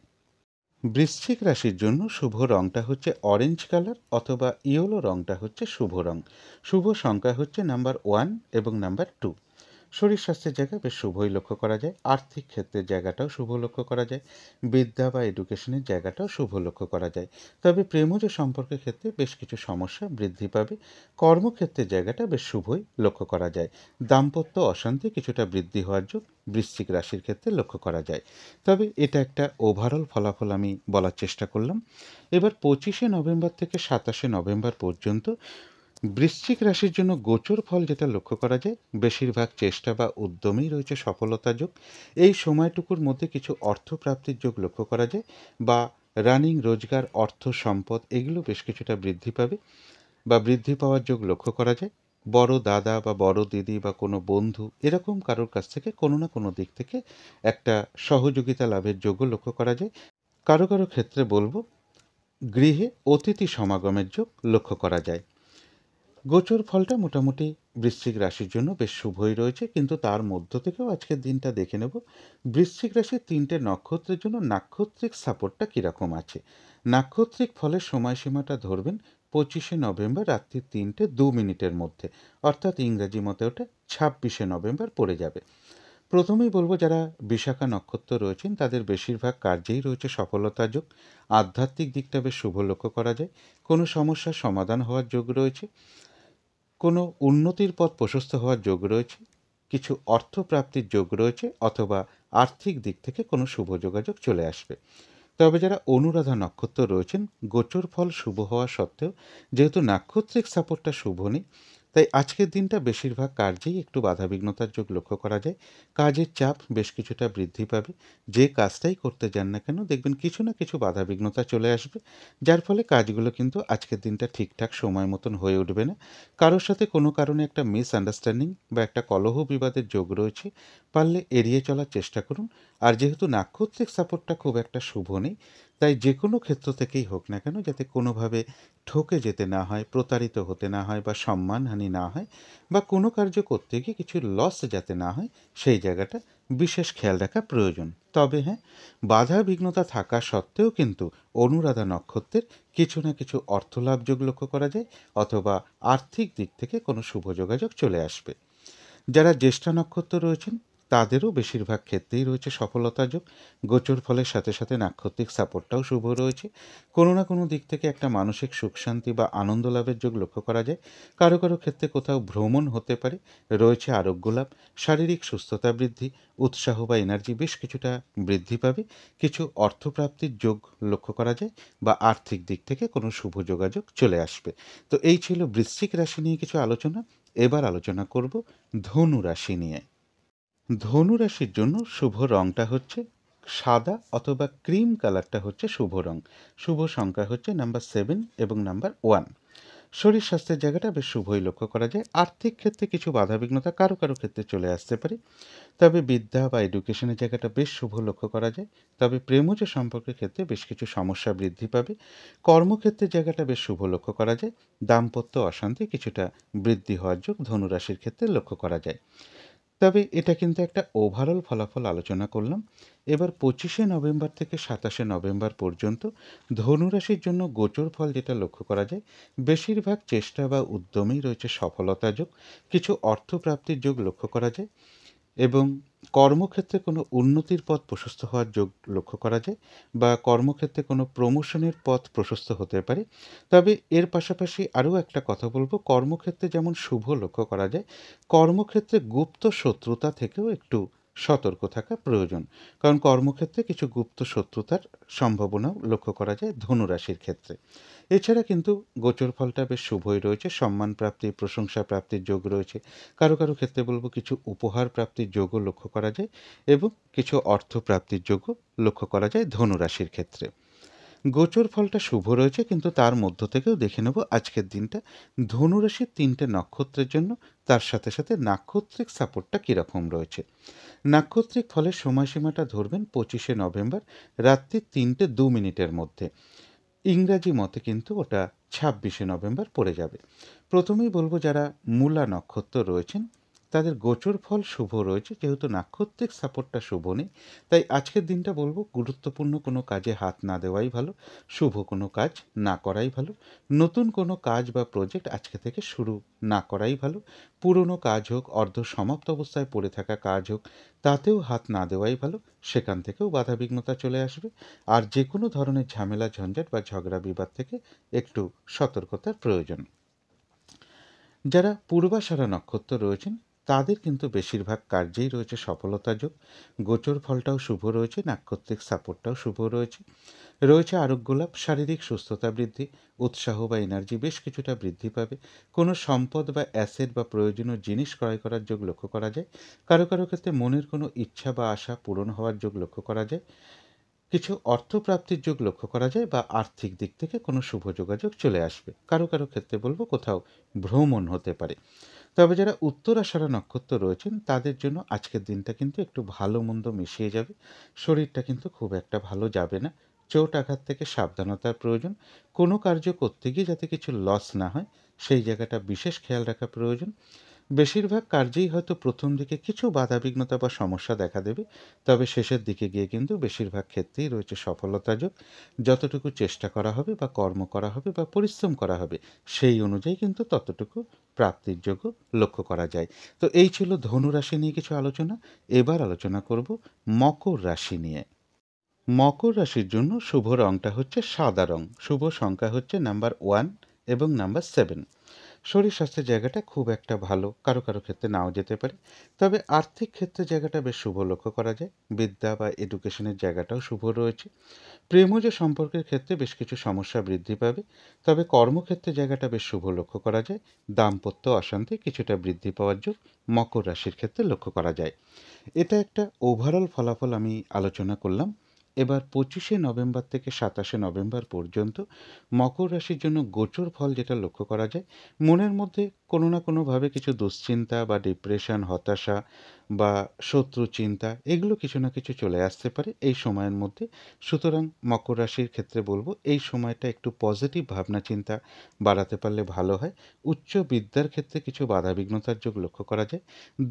বৃশ্চিক রাশির জন্য শুভ রংটা হচ্ছে অরেঞ্জ কালার অথবা ইয়েলো রংটা হচ্ছে শুভ রং। শুভ সংখ্যা হচ্ছে নাম্বার 1 এবং নাম্বার 2। শরীর স্বাস্থ্যের জায়গায় বেশ শুভই লক্ষ্য করা যায়। আর্থিক ক্ষেত্রের জায়গাটাও শুভ লক্ষ্য করা যায়। বিদ্যা বা এডুকেশনের জায়গাটাও শুভ লক্ষ্য করা যায়। তবে প্রেমজ সম্পর্কের ক্ষেত্রে বেশ কিছু সমস্যা বৃদ্ধি পাবে। কর্মক্ষেত্রের জায়গাটা বেশ শুভই লক্ষ্য করা যায়। দাম্পত্য অশান্তি কিছুটা বৃদ্ধি হওয়ার যোগ বৃশ্চিক রাশির ক্ষেত্রে লক্ষ্য করা যায়। তবে এটা একটা ওভারঅল ফলাফল আমি বলার চেষ্টা করলাম। এবার 25শে নভেম্বর থেকে 27শে নভেম্বর পর্যন্ত বৃশ্চিক রাশির জন্য গোচর ফল যেটা লক্ষ্য করা যায়, বেশিরভাগ চেষ্টা বা উদ্যমেই রয়েছে সফলতা যোগ। এই সময়টুকুর মধ্যে কিছু অর্থপ্রাপ্তির যোগ লক্ষ্য করা যায় বা রানিং রোজগার, অর্থ, সম্পদ এগুলো বেশ কিছুটা বৃদ্ধি পাবে বা বৃদ্ধি পাওয়ার যোগ লক্ষ্য করা যায়। বড় দাদা বা বড় দিদি বা কোনো বন্ধু এরকম কারোর কাছ থেকে কোনো না কোনো দিক থেকে একটা সহযোগিতা লাভের যোগও লক্ষ্য করা যায়। কারো কারো ক্ষেত্রে বলবো গৃহে অতিথি সমাগমের যোগ লক্ষ্য করা যায়। গোচর ফলটা মোটামুটি বৃশ্চিক রাশির জন্য বেশ শুভই রয়েছে, কিন্তু তার মধ্য থেকেও আজকের দিনটা দেখে নেব বৃশ্চিক রাশির 3টে নক্ষত্রের জন্য নাক্ষত্রিক সাপোর্টটা কীরকম আছে। নাক্ষত্রিক ফলের সময়সীমাটা ধরবেন 25শে নভেম্বর রাত্রি 3:02 মধ্যে, অর্থাৎ ইংরাজি মতে ওটা 26শে নভেম্বর পড়ে যাবে। প্রথমেই বলবো যারা বিশাখা নক্ষত্র রয়েছেন তাদের বেশিরভাগ কার্যেই রয়েছে সফলতা যোগ। আধ্যাত্মিক দিকটা বেশ শুভ লক্ষ্য করা যায়। কোনো সমস্যার সমাধান হওয়ার যোগ রয়েছে। কোনো উন্নতির পথ প্রশস্ত হওয়ার যোগ রয়েছে। কিছু অর্থপ্রাপ্তির যোগ রয়েছে অথবা আর্থিক দিক থেকে কোনো শুভ যোগাযোগ চলে আসবে। তবে যারা অনুরাধা নক্ষত্র রয়েছেন, গোচর ফল শুভ হওয়া সত্ত্বেও যেহেতু নাক্ষত্রিক সাপোর্টটা শুভ নেই, তাই আজকের দিনটা বেশিরভাগ কার্যেই একটু বাধাবিঘ্নতার যোগ লক্ষ্য করা যায়। কাজের চাপ বেশ কিছুটা বৃদ্ধি পাবে। যে কাজটাই করতে যান না কেন দেখবেন কিছু না কিছু বাধাবিঘ্নতা চলে আসবে, যার ফলে কাজগুলো কিন্তু আজকের দিনটা ঠিকঠাক সময় মতন হয়ে উঠবে না। কারোর সাথে কোনো কারণে একটা মিসআন্ডারস্ট্যান্ডিং বা একটা কলহ বিবাদের যোগ রয়েছে, পারলে এড়িয়ে চলার চেষ্টা করুন। আর যেহেতু নাক্ষত্রিক সাপোর্টটা খুব একটা শুভ নেই, তাই যে কোনো ক্ষেত্র থেকেই হোক না কেন যাতে কোনোভাবে ঠকে যেতে না হয়, প্রতারিত হতে না হয় বা সম্মানহানি না হয় বা কোনো কার্য করতে গিয়ে কিছু লস যাতে না হয়, সেই জায়গাটা বিশেষ খেয়াল রাখা প্রয়োজন। তবে হ্যাঁ, বাধা বিঘ্নতা থাকা সত্ত্বেও কিন্তু অনুরাধা নক্ষত্রের কিছু না কিছু অর্থলাভ যোগ লক্ষ্য করা যায় অথবা আর্থিক দিক থেকে কোনো শুভ যোগাযোগ চলে আসবে। যারা জ্যেষ্ঠা নক্ষত্র রয়েছেন তাদেরও বেশিরভাগ ক্ষেত্রেই রয়েছে সফলতা যোগ। গোচর ফলের সাথে সাথে নাক্ষত্রিক সাপোর্টটাও শুভ রয়েছে। কোনো না কোনো দিক থেকে একটা মানসিক সুখ শান্তি বা আনন্দ লাভের যোগ লক্ষ্য করা যায়। কারো কারো ক্ষেত্রে কোথাও ভ্রমণ হতে পারে। রয়েছে আরোগ্য লাভ, শারীরিক সুস্থতা বৃদ্ধি, উৎসাহ বা এনার্জি বেশ কিছুটা বৃদ্ধি পাবে। কিছু অর্থপ্রাপ্তির যোগ লক্ষ্য করা যায় বা আর্থিক দিক থেকে কোনো শুভ যোগাযোগ চলে আসবে। তো এই ছিল বৃশ্চিক রাশি নিয়ে কিছু আলোচনা। এবার আলোচনা করব ধনু রাশি নিয়ে। ধনু রাশির জন্য শুভ রংটা হচ্ছে সাদা অথবা ক্রিম কালারটা হচ্ছে শুভ রং। শুভ সংখ্যা হচ্ছে নাম্বার 7 এবং নাম্বার 1। শরীর স্বাস্থ্যের জায়গাটা বেশ শুভই লক্ষ্য করা যায়। আর্থিক ক্ষেত্রে কিছু বাধাবিঘ্নতা কারো কারো ক্ষেত্রে চলে আসতে পারে, তবে বিদ্যা বা এডুকেশনের জায়গাটা বেশ শুভ লক্ষ্য করা যায়। তবে প্রেমজ সম্পর্কের ক্ষেত্রে বেশ কিছু সমস্যা বৃদ্ধি পাবে। কর্মক্ষেত্রের জায়গাটা বেশ শুভ লক্ষ্য করা যায়। দাম্পত্য অশান্তি কিছুটা বৃদ্ধি হওয়ার যোগ ধনুরাশির ক্ষেত্রে লক্ষ্য করা যায়। তবে এটা কিন্তু একটা ওভারঅল ফলাফল আলোচনা করলাম। এবার 25শে নভেম্বর থেকে 27শে নভেম্বর পর্যন্ত ধনুরাশির জন্য গোচর ফল যেটা লক্ষ্য করা যায়, বেশিরভাগ চেষ্টা বা উদ্যমেই রয়েছে সফলতা যোগ, কিছু অর্থপ্রাপ্তির যোগ লক্ষ্য করা যায় এবং কর্মক্ষেত্রে কোনো উন্নতির পথ প্রশস্ত হওয়ার যোগ লক্ষ্য করা যায় বা কর্মক্ষেত্রে কোনো প্রমোশনের পথ প্রশস্ত হতে পারে। তবে এর পাশাপাশি আরও একটা কথা বলব, কর্মক্ষেত্রে যেমন শুভ লক্ষ্য করা যায়, কর্মক্ষেত্রে গুপ্ত শত্রুতা থেকেও একটু সতর্ক থাকা প্রয়োজন। কারণ কর্মক্ষেত্রে কিছু গুপ্ত শত্রুতার সম্ভাবনাও লক্ষ্য করা যায় ধনুরাশির ক্ষেত্রে। এছাড়া কিন্তু গোচর ফলটা বেশ শুভই রয়েছে, সম্মান প্রাপ্তি, প্রশংসা প্রাপ্তির যোগ রয়েছে। কারো কারো ক্ষেত্রে বলবো কিছু উপহার প্রাপ্তির যোগও লক্ষ্য করা যায় এবং কিছু অর্থ প্রাপ্তির যোগও লক্ষ্য করা যায় ধনুরাশির ক্ষেত্রে। গোচর ফলটা শুভ রয়েছে, কিন্তু তার মধ্য থেকেও দেখে নেব আজকের দিনটা ধনুরাশির 3টে নক্ষত্রের জন্য, তার সাথে সাথে নাক্ষত্রিক সাপোর্টটা কীরকম রয়েছে। নাক্ষত্রিক ফলের সময়সীমাটা ধরবেন 25শে নভেম্বর রাত্রি 3:02 মধ্যে। ইংরাজি মতে কিন্তু ওটা 26শে নভেম্বর পড়ে যাবে। প্রথমেই বলবো, যারা মূলা নক্ষত্র রয়েছেন তাদের গোচর ফল শুভ রয়েছে, যেহেতু নাক্ষত্রিক সাপোর্টটা শুভ নেই, তাই আজকের দিনটা বলবো গুরুত্বপূর্ণ কোনো কাজে হাত না দেওয়াই ভালো, শুভ কোনো কাজ না করাই ভালো, নতুন কোনো কাজ বা প্রজেক্ট আজকে থেকে শুরু না করাই ভালো, পুরনো কাজ হোক, অর্ধ সমাপ্ত অবস্থায় পড়ে থাকা কাজ হোক, তাতেও হাত না দেওয়াই ভালো, সেখান থেকেও বাধাবিঘ্নতা চলে আসবে। আর যে কোনো ধরনের ঝামেলা ঝঞ্ঝাট বা ঝগড়া বিবাদ থেকে একটু সতর্কতার প্রয়োজন। যারা পূর্বাষাঢ়া নক্ষত্র রয়েছেন তাদের কিন্তু বেশিরভাগ কার্যেই রয়েছে সফলতা যোগ, গোচর ফলটাও শুভ রয়েছে, নাক্ষত্রিক সাপোর্টটাও শুভ রয়েছে। রয়েছে আরোগ্য লাভ, শারীরিক সুস্থতা বৃদ্ধি, উৎসাহ বা এনার্জি বেশ কিছুটা বৃদ্ধি পাবে, কোনো সম্পদ বা অ্যাসেট বা প্রয়োজনীয় জিনিস ক্রয় করার যোগ লক্ষ্য করা যায়, কারো কারো ক্ষেত্রে মনের কোনো ইচ্ছা বা আশা পূরণ হওয়ার যোগ লক্ষ্য করা যায়, কিছু অর্থপ্রাপ্তির যোগ লক্ষ্য করা যায় বা আর্থিক দিক থেকে কোনো শুভ যোগাযোগ চলে আসবে, কারো কারো ক্ষেত্রে বলবো কোথাও ভ্রমণ হতে পারে। তবে যারা উত্তরাষাঢ়া নক্ষত্র রয়েছেন তাদের জন্য আজকের দিনটা কিন্তু একটু ভালো মন্দ মিশিয়ে যাবে, শরীরটা কিন্তু খুব একটা ভালো যাবে না, চোট আঘাত থেকে সাবধানতার প্রয়োজন, কোনো কার্য করতে গিয়ে যাতে কিছু লস না হয় সেই জায়গাটা বিশেষ খেয়াল রাখা প্রয়োজন। বেশিরভাগ কার্যেই হয়তো প্রথম দিকে কিছু বাধাবিঘ্নতা বা সমস্যা দেখা দেবে, তবে শেষের দিকে গিয়ে কিন্তু বেশিরভাগ ক্ষেত্রেই রয়েছে সফলতা যোগ। যতটুকু চেষ্টা করা হবে বা কর্ম করা হবে বা পরিশ্রম করা হবে সেই অনুযায়ী কিন্তু ততটুকু প্রাপ্তির যোগও লক্ষ্য করা যায়। তো এই ছিল ধনু রাশি নিয়ে কিছু আলোচনা। এবার আলোচনা করব মকর রাশি নিয়ে। মকর রাশির জন্য শুভ রংটা হচ্ছে সাদা রং, শুভ সংখ্যা হচ্ছে নাম্বার 1 এবং নাম্বার 7। শরীর স্বাস্থ্যের জায়গাটা খুব একটা ভালো, কারো কারো ক্ষেত্রে নাও যেতে পারে। তবে আর্থিক ক্ষেত্রে জায়গাটা বেশ শুভ লক্ষ্য করা যায়, বিদ্যা বা এডুকেশনের জায়গাটাও শুভ রয়েছে। প্রেমজ সম্পর্কের ক্ষেত্রে বেশ কিছু সমস্যা বৃদ্ধি পাবে, তবে কর্মক্ষেত্রে জায়গাটা বেশ শুভ লক্ষ্য করা যায়, দাম্পত্য অশান্তি কিছুটা বৃদ্ধি পাওয়ার যোগ মকর রাশির ক্ষেত্রে লক্ষ্য করা যায়। এটা একটা ওভারঅল ফলাফল আমি আলোচনা করলাম। এবার 25শে নভেম্বর থেকে 27শে নভেম্বর পর্যন্ত মকর রাশির জন্য গোচর ফল যেটা লক্ষ্য করা যায়, মনের মধ্যে কোনো না কোনোভাবে কিছু দুশ্চিন্তা বা ডিপ্রেশন, হতাশা বা শত্রু চিন্তা এগুলো কিছু না কিছু চলে আসতে পারে এই সময়ের মধ্যে। সুতরাং মকর রাশির ক্ষেত্রে বলবো এই সময়টা একটু পজিটিভ ভাবনা চিন্তা বাড়াতে পারলে ভালো হয়। উচ্চ বিদ্যার ক্ষেত্রে কিছু বাধাবিঘ্নতার যোগ লক্ষ্য করা যায়,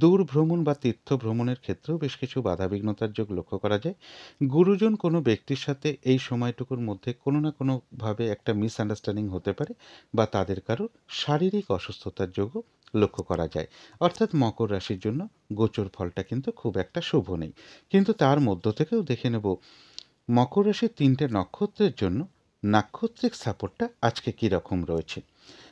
দূর ভ্রমণ বা তীর্থ ভ্রমণের ক্ষেত্রেও বেশ কিছু বাধাবিঘ্নতার যোগ লক্ষ্য করা যায়। গুরুজন কোনো ব্যক্তির সাথে এই সময়টুকুর মধ্যে কোনো না কোনোভাবে একটা মিসআন্ডারস্ট্যান্ডিং হতে পারে বা তাদের কারো শারীরিক অসুস্থতার যোগও লক্ষ্য করা যায়। অর্থাৎ মকর রাশির জন্য গোচর ফলটা কিন্তু খুব একটা শুভ নেই। কিন্তু তার মধ্য থেকেও দেখে নেব মকর রাশির 3টে নক্ষত্রের জন্য নাক্ষত্রিক সাপোর্টটা আজকে কী রকম রয়েছে।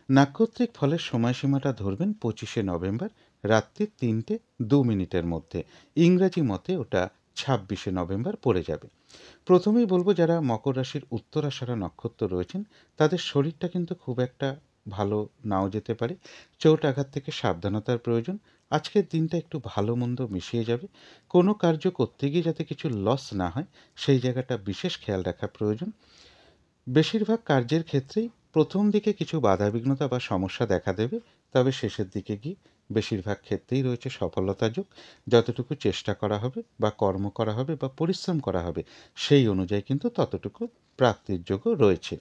নাক্ষত্রিক ফলের সময়সীমাটা ধরবেন 25শে নভেম্বর রাত্রি 3:02 মধ্যে। ইংরাজি মতে ওটা 26শে নভেম্বর পড়ে যাবে। প্রথমেই বলবো, যারা মকর রাশির উত্তরাষাঢ়া নক্ষত্র রয়েছেন তাদের শরীরটা কিন্তু খুব একটা ভালো নাও যেতে পারে, চোট আঘাত থেকে সাবধানতার প্রয়োজন। আজকের দিনটা একটু ভালো মন্দ মিশিয়ে যাবে, কোনো কার্য করতে গিয়ে যাতে কিছু লস না হয় সেই জায়গাটা বিশেষ খেয়াল রাখা প্রয়োজন। বেশিরভাগ কার্যের ক্ষেত্রেই প্রথম দিকে কিছু বাধাবিঘ্নতা বা সমস্যা দেখা দেবে, তবে শেষের দিকে গিয়ে বেশিরভাগ ক্ষেত্রেই রয়েছে সফলতা যোগ। যতটুকু চেষ্টা করা হবে বা কর্ম করা হবে বা পরিশ্রম করা হবে সেই অনুযায়ী কিন্তু ততটুকু প্রাপ্তির যোগও রয়েছে।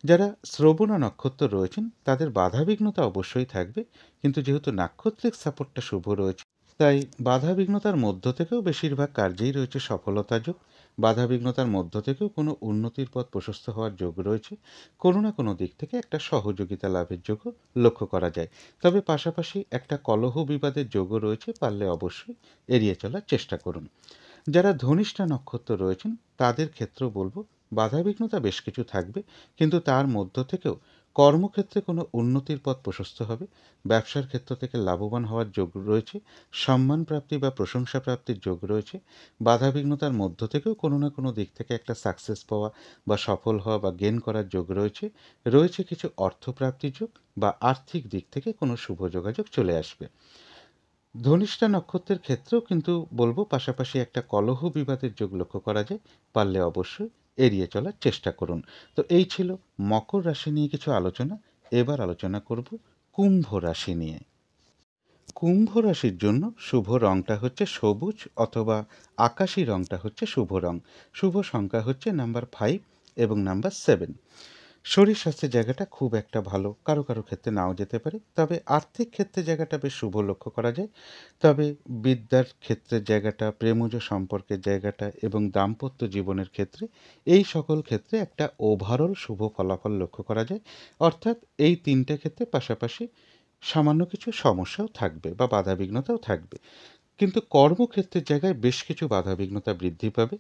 যারা শ্রবণা নক্ষত্র রয়েছেন তাদের বাধাবিঘ্নতা অবশ্যই থাকবে, কিন্তু যেহেতু নাক্ষত্রিক সাপোর্টটা শুভ রয়েছে তাই বাধাবিঘ্নতার মধ্য থেকেও বেশিরভাগ কার্যেই রয়েছে সফলতা যোগ। বাধাবিঘ্নতার মধ্য থেকেও কোনো উন্নতির পথ প্রশস্ত হওয়ার যোগ রয়েছে। কোনো না কোনো দিক থেকে একটা সহযোগিতা লাভের যোগও লক্ষ্য করা যায়। তবে পাশাপাশি একটা কলহ বিবাদের যোগও রয়েছে, পারলে অবশ্যই এড়িয়ে চলার চেষ্টা করুন। যারা ধনিষ্ঠা নক্ষত্র রয়েছেন তাদের ক্ষেত্রেও বলবো বাধাবিঘ্নতা বেশ কিছু থাকবে, কিন্তু তার মধ্য থেকেও কর্মক্ষেত্রে কোনো উন্নতির পথ প্রশস্ত হবে। ব্যবসার ক্ষেত্র থেকে লাভবান হওয়ার যোগ রয়েছে। সম্মান প্রাপ্তি বা প্রশংসা প্রাপ্তির যোগ রয়েছে। বাধাবিঘ্নতার মধ্য থেকেও কোনো না কোনো দিক থেকে একটা সাকসেস পাওয়া বা সফল হওয়া বা গেন করার যোগ রয়েছে। রয়েছে কিছু অর্থপ্রাপ্তির যোগ বা আর্থিক দিক থেকে কোনো শুভ যোগাযোগ চলে আসবে। ধনিষ্ঠা নক্ষত্রের ক্ষেত্রেও কিন্তু বলবো পাশাপাশি একটা কলহ বিবাদের যোগ লক্ষ্য করা যায়, পারলে অবশ্যই এড়িয়ে চলার চেষ্টা করুন। তো এই ছিল মকর রাশি নিয়ে কিছু আলোচনা। এবার আলোচনা করব কুম্ভ রাশি নিয়ে। কুম্ভ রাশির জন্য শুভ রংটা হচ্ছে সবুজ অথবা আকাশি রংটা হচ্ছে শুভ রং। শুভ সংখ্যা হচ্ছে নাম্বার 5 এবং নাম্বার 7। শরীর স্বাস্থ্যের জায়গাটা খুব একটা ভালো, কারো কারো ক্ষেত্রে নাও যেতে পারে, তবে আর্থিক ক্ষেত্রে জায়গাটা বেশ শুভ লক্ষ্য করা যায়। তবে বিদ্যার ক্ষেত্রের জায়গাটা, প্রেমজ সম্পর্কের জায়গাটা এবং দাম্পত্য জীবনের ক্ষেত্রে, এই সকল ক্ষেত্রে একটা ওভারঅল শুভ ফলাফল লক্ষ্য করা যায়। অর্থাৎ এই তিনটে ক্ষেত্রে পাশাপাশি সামান্য কিছু সমস্যাও থাকবে বা বাধাবিঘ্নতাও থাকবে, কিন্তু কর্মক্ষেত্রের জায়গায় বেশ কিছু বাধাবিঘ্নতা বৃদ্ধি পাবে।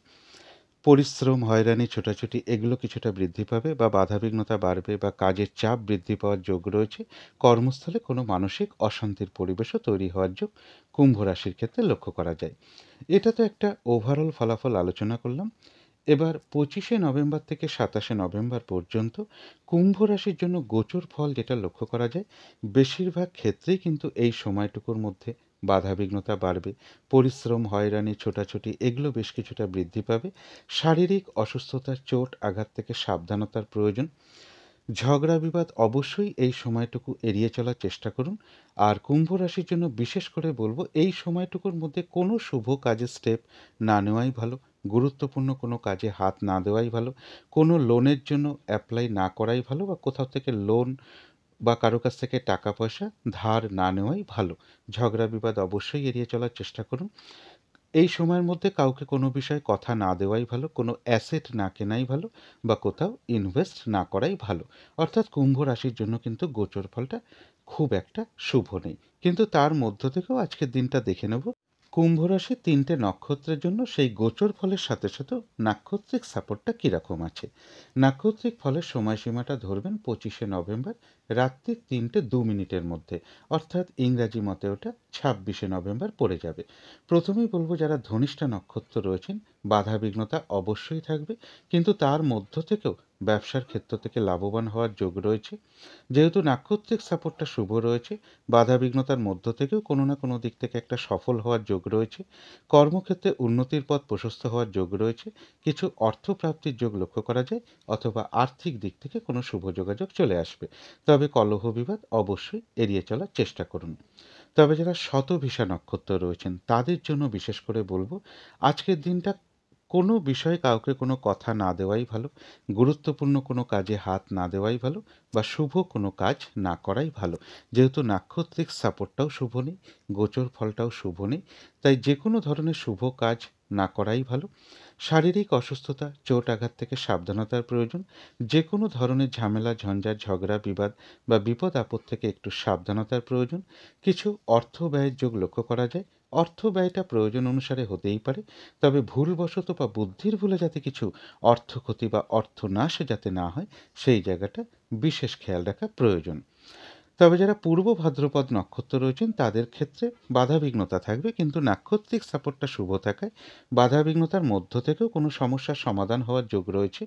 পরিশ্রম, হয়রানি, ছোটাছুটি এগুলো কিছুটা বৃদ্ধি পাবে বা বাধাবিঘ্নতা বাড়বে বা কাজের চাপ বৃদ্ধি পাওয়ার যোগ রয়েছে। কর্মস্থলে কোনো মানসিক অশান্তির পরিবেশও তৈরি হওয়ার যোগ কুম্ভ রাশির ক্ষেত্রে লক্ষ্য করা যায়। এটা তো একটা ওভারঅল ফলাফল আলোচনা করলাম। এবার 25শে নভেম্বর থেকে 27শে নভেম্বর পর্যন্ত কুম্ভ রাশির জন্য গোচর ফল যেটা লক্ষ্য করা যায়, বেশিরভাগ ক্ষেত্রেই কিন্তু এই সময়টুকুর মধ্যে বাধাবিঘ্নতা বাড়বে। পরিশ্রম, হয়রানি, ছোটাছুটি এগুলো বেশ কিছুটা বৃদ্ধি পাবে। শারীরিক অসুস্থতা, চোট, আঘাত থেকে সাবধানতার প্রয়োজন। ঝগড়া বিবাদ অবশ্যই এই সময়টুকু এড়িয়ে চলার চেষ্টা করুন। আর কুম্ভ রাশির জন্য বিশেষ করে বলবো এই সময়টুকুর মধ্যে কোনো শুভ কাজের স্টেপ না নেওয়াই ভালো। গুরুত্বপূর্ণ কোনো কাজে হাত না দেওয়াই ভালো। কোনো লোনের জন্য অ্যাপ্লাই না করাই ভালো বা কোথাও থেকে লোন বা কারো কাছ থেকে টাকা পয়সা ধার না নেওয়াই ভালো। ঝগড়া বিবাদ অবশ্যই এড়িয়ে চলার চেষ্টা করুন। এই সময়ের মধ্যে কাউকে কোনো বিষয়ে কথা না দেওয়াই ভালো, কোনো অ্যাসেট না কেনাই ভালো বা কোথাও ইনভেস্ট না করাই ভালো। অর্থাৎ কুম্ভ রাশির জন্য কিন্তু গোচর ফলটা খুব একটা শুভ নেই, কিন্তু তার মধ্য থেকেও আজকের দিনটা দেখে নেব কুম্ভ রাশির 3টে নক্ষত্রের জন্য সেই গোচর ফলের সাথে সাথেও নাক্ষত্রিক সাপোর্টটা কীরকম আছে। নাক্ষত্রিক ফলের সময়সীমাটা ধরবেন 25শে নভেম্বর রাত্রি 3:02 মধ্যে, অর্থাৎ ইংরাজি মতে ওটা 26শে নভেম্বর পড়ে যাবে। প্রথমেই বলবো যারা ধনিষ্ঠা নক্ষত্র রয়েছেন বাধাবিঘ্নতা অবশ্যই থাকবে, কিন্তু তার মধ্য থেকেও ব্যবসার ক্ষেত্র থেকে লাভবান হওয়ার যোগ রয়েছে। যেহেতু নাক্ষত্রিক সাপোর্টটা শুভ রয়েছে, বাধাবিঘ্নতার মধ্য থেকেও কোনো না কোনো দিক থেকে একটা সফল হওয়ার যোগ রয়েছে। কর্মক্ষেত্রে উন্নতির পথ প্রশস্ত হওয়ার যোগ রয়েছে। কিছু অর্থপ্রাপ্তির যোগ লক্ষ্য করা যায়, অথবা আর্থিক দিক থেকে কোনো শুভ যোগাযোগ চলে আসবে। তবে কলহ বিবাদ অবশ্যই এড়িয়ে চলার চেষ্টা করুন। তবে যারা শতভিষা নক্ষত্র রয়েছেন তাদের জন্য বিশেষ করে বলবো আজকের দিনটা কোনো বিষয়ে কাউকে কোনো কথা না দেওয়াই ভালো। গুরুত্বপূর্ণ কোনো কাজে হাত না দেওয়াই ভালো বা শুভ কোনো কাজ না করাই ভালো। যেহেতু নাক্ষত্রিক সাপোর্টটাও শুভ নেই, গোচর ফলটাও শুভ নেই, তাই যে কোনো ধরনের শুভ কাজ না করাই ভালো। শারীরিক অসুস্থতা, চোট আঘাত থেকে সাবধানতার প্রয়োজন। যে কোনো ধরনের ঝামেলা, ঝঞ্ঝাট, ঝগড়া বিবাদ বা বিপদ আপদ থেকে একটু সাবধানতার প্রয়োজন। কিছু অর্থ ব্যয়ের যোগ লক্ষ্য করা যায়। অর্থ ব্যয়টা প্রয়োজন অনুসারে হতেই পারে, তবে ভুলবশত বা বুদ্ধির ভুলে যাতে কিছু অর্থ ক্ষতি বা অর্থনাশ যাতে না হয় সেই জায়গাটা বিশেষ খেয়াল রাখা প্রয়োজন। তবে যারা পূর্ব ভাদ্রপদ নক্ষত্র রয়েছেন তাদের ক্ষেত্রে বাধাবিঘ্নতা থাকবে, কিন্তু নাক্ষত্রিক সাপোর্টটা শুভ থাকায় বাধাবিঘ্নতার মধ্য থেকেও কোনো সমস্যার সমাধান হওয়ার যোগ রয়েছে।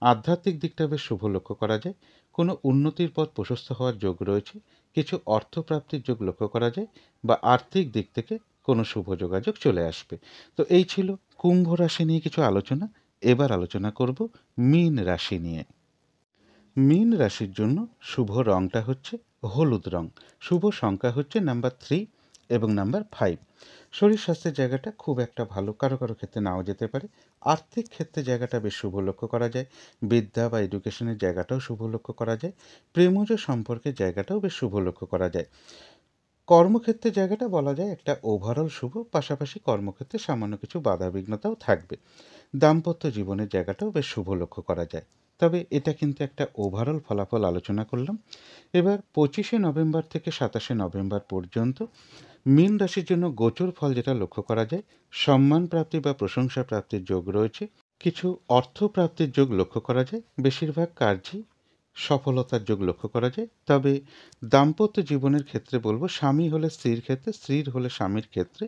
আধ্যাত্মিক দিকটা বেশ শুভ লক্ষ্য করা যায়। কোনো উন্নতির পথ প্রশস্ত হওয়ার যোগ রয়েছে। কিছু অর্থপ্রাপ্তির যোগ লক্ষ্য করা যায় বা আর্থিক দিক থেকে কোনো শুভ যোগাযোগ চলে আসবে। তো এই ছিল কুম্ভ রাশি নিয়ে কিছু আলোচনা। এবার আলোচনা করব মীন রাশি নিয়ে। মীন রাশির জন্য শুভ রংটা হচ্ছে হলুদ রং। শুভ সংখ্যা হচ্ছে নাম্বার 3 এবং নাম্বার 5। শরীর স্বাস্থ্যের জায়গাটা খুব একটা ভালো, কারো কারো ক্ষেত্রে নাও যেতে পারে। আর্থিক ক্ষেত্রে জায়গাটা বেশ শুভ লক্ষ্য করা যায়। বিদ্যা বা এডুকেশনের জায়গাটাও শুভ লক্ষ্য করা যায়। প্রেমজ সম্পর্কের জায়গাটাও বেশ শুভ লক্ষ্য করা যায়। কর্মক্ষেত্রের জায়গাটা বলা যায় একটা ওভারঅল শুভ, পাশাপাশি কর্মক্ষেত্রে সামান্য কিছু বাধাবিঘ্নতাও থাকবে। দাম্পত্য জীবনের জায়গাটাও বেশ শুভ লক্ষ্য করা যায়। তবে এটা কিন্তু একটা ওভারঅল ফলাফল আলোচনা করলাম। এবার 25শে নভেম্বর থেকে 27শে নভেম্বর পর্যন্ত মীন রাশির জন্য গোচর ফল যেটা লক্ষ্য করা যায়, সম্মান প্রাপ্তি বা প্রশংসা প্রাপ্তির যোগ রয়েছে। কিছু অর্থ প্রাপ্তির যোগ লক্ষ্য করা যায়। বেশিরভাগ কার্যেই সফলতার যোগ লক্ষ্য করা যায়। তবে দাম্পত্য জীবনের ক্ষেত্রে বলব, স্বামী হলে স্ত্রীর ক্ষেত্রে, স্ত্রীর হলে স্বামীর ক্ষেত্রে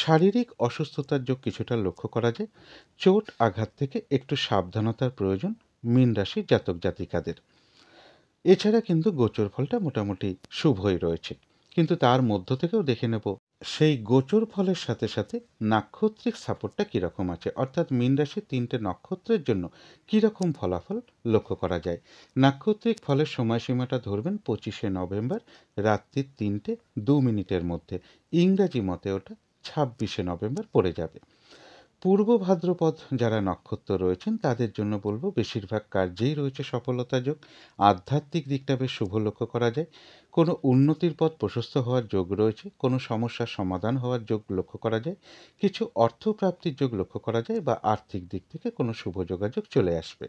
শারীরিক অসুস্থতার যোগ কিছুটা লক্ষ্য করা যায়। চোট আঘাত থেকে একটু সাবধানতার প্রয়োজন মীন রাশির জাতক জাতিকাদের। এছাড়া কিন্তু গোচর ফলটা মোটামুটি শুভই রয়েছে। কিন্তু তার মধ্য থেকেও দেখে নেব সেই গোচর ফলের সাথে সাথে নাক্ষত্রিক সাপোর্টটা কীরকম আছে, অর্থাৎ মীন রাশির 3টে নক্ষত্রের জন্য কীরকম ফলাফল লক্ষ্য করা যায়। নাক্ষত্রিক ফলের সময়সীমাটা ধরবেন 25শে নভেম্বর রাত্রির 3:02 মধ্যে। ইংরাজি মতে ওটা 26শে নভেম্বর পড়ে যাবে। পূর্ব ভাদ্রপদ যারা নক্ষত্র রয়েছেন তাদের জন্য বলব, বেশিরভাগ কার্যেই রয়েছে সফলতা যোগ। আধ্যাত্মিক দিকটা বেশ শুভ লক্ষ্য করা যায়। কোনো উন্নতির পথ প্রশস্ত হওয়ার যোগ রয়েছে। কোনো সমস্যার সমাধান হওয়ার যোগ লক্ষ্য করা যায়। কিছু অর্থপ্রাপ্তির যোগ লক্ষ্য করা যায়, বা আর্থিক দিক থেকে কোনো শুভ যোগাযোগ চলে আসবে।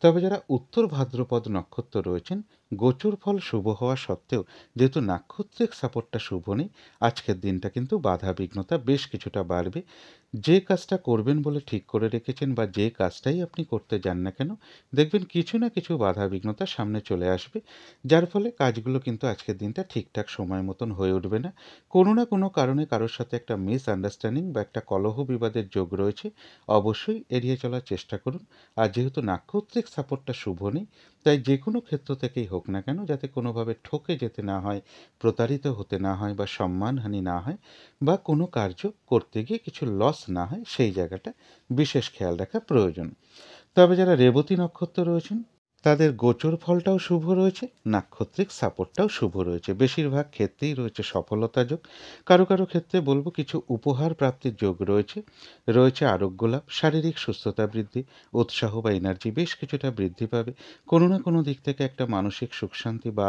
তবে যারা উত্তর ভাদ্রপদ নক্ষত্র রয়েছেন, গোচর ফল শুভ হওয়া সত্ত্বেও যেহেতু নাক্ষত্রিক সাপোর্টটা শুভ নেই, আজকের দিনটা কিন্তু বাধা বিঘ্নতা বেশ কিছুটা বাড়বে। যে কাজটা করবেন বলে ঠিক করে রেখেছেন, বা যে কাজটাই আপনি করতে যান না কেন, দেখবেন কিছু না কিছু বাধা বিঘ্নতা সামনে চলে আসবে, যার ফলে কাজগুলো কিন্তু আজকের দিনটা ঠিকঠাক সময় মতন হয়ে উঠবে না। কোনো না কোনো কারণে কারোর সাথে একটা মিসআন্ডারস্ট্যান্ডিং বা একটা কলহ বিবাদের যোগ রয়েছে, অবশ্যই এড়িয়ে চলার চেষ্টা করুন। আর যেহেতু নাক্ষত্রিক সাপোর্টটা শুভ নেই, তাই যে কোনো ক্ষেত্র থেকেই হোক না কেন, যাতে কোনোভাবে ঠকে যেতে না হয়, প্রতারিত হতে না হয়, বা সম্মানহানি না হয়, বা কোনো কার্য করতে গিয়ে কিছু লস না হয়, সেই জায়গাটা বিশেষ খেয়াল রাখা প্রয়োজন। তবে যারা রেবতী নক্ষত্র রয়েছেন তাদের গোচর ফলটাও শুভ রয়েছে, নাক্ষত্রিক সাপোর্টটাও শুভ রয়েছে। বেশিরভাগ ক্ষেত্রেই রয়েছে সফলতা যোগ। কারো কারো ক্ষেত্রে বলবো কিছু উপহার প্রাপ্তির যোগ রয়েছে। রয়েছে আরোগ্য লাভ, শারীরিক সুস্থতা বৃদ্ধি, উৎসাহ বা এনার্জি বেশ কিছুটা বৃদ্ধি পাবে। কোনো না কোনো দিক থেকে একটা মানসিক সুখ শান্তি বা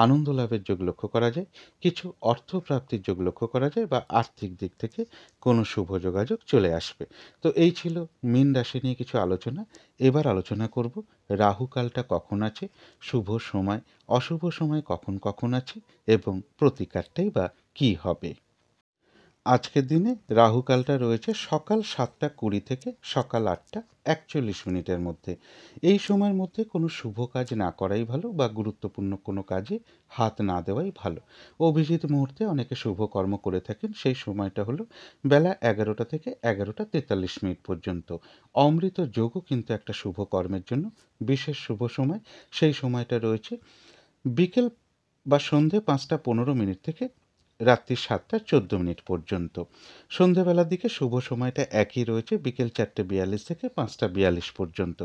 আনন্দ লাভের যোগ লক্ষ্য করা যায়। কিছু অর্থ প্রাপ্তির যোগ লক্ষ্য করা যায়, বা আর্থিক দিক থেকে কোনো শুভ যোগাযোগ চলে আসবে। তো এই ছিল মীন রাশি নিয়ে কিছু আলোচনা। এবার আলোচনা করব রাহুকালটা কখন আছে, শুভ সময় অশুভ সময় কখন কখন আছে, এবং প্রতিকারটাই বা কী হবে। আজকের দিনে রাহুকালটা রয়েছে সকাল 7:20 থেকে সকাল 8:41 মধ্যে। এই সময়ের মধ্যে কোনো শুভ কাজ না করাই ভালো, বা গুরুত্বপূর্ণ কোনো কাজে হাত না দেওয়াই ভালো। অভিজিৎ মুহূর্তে অনেকে শুভ কর্ম করে থাকেন, সেই সময়টা হলো বেলা 11টা থেকে 11:43 পর্যন্ত। অমৃত যোগও কিন্তু একটা শুভ কর্মের জন্য বিশেষ শুভ সময়। সেই সময়টা রয়েছে বিকেল বা সন্ধে 5:15 থেকে রাত্রি 7:14 পর্যন্ত। সন্ধেবেলার দিকে শুভ সময়টা একই রয়েছে, বিকেল 4:42 থেকে 5:42 পর্যন্ত।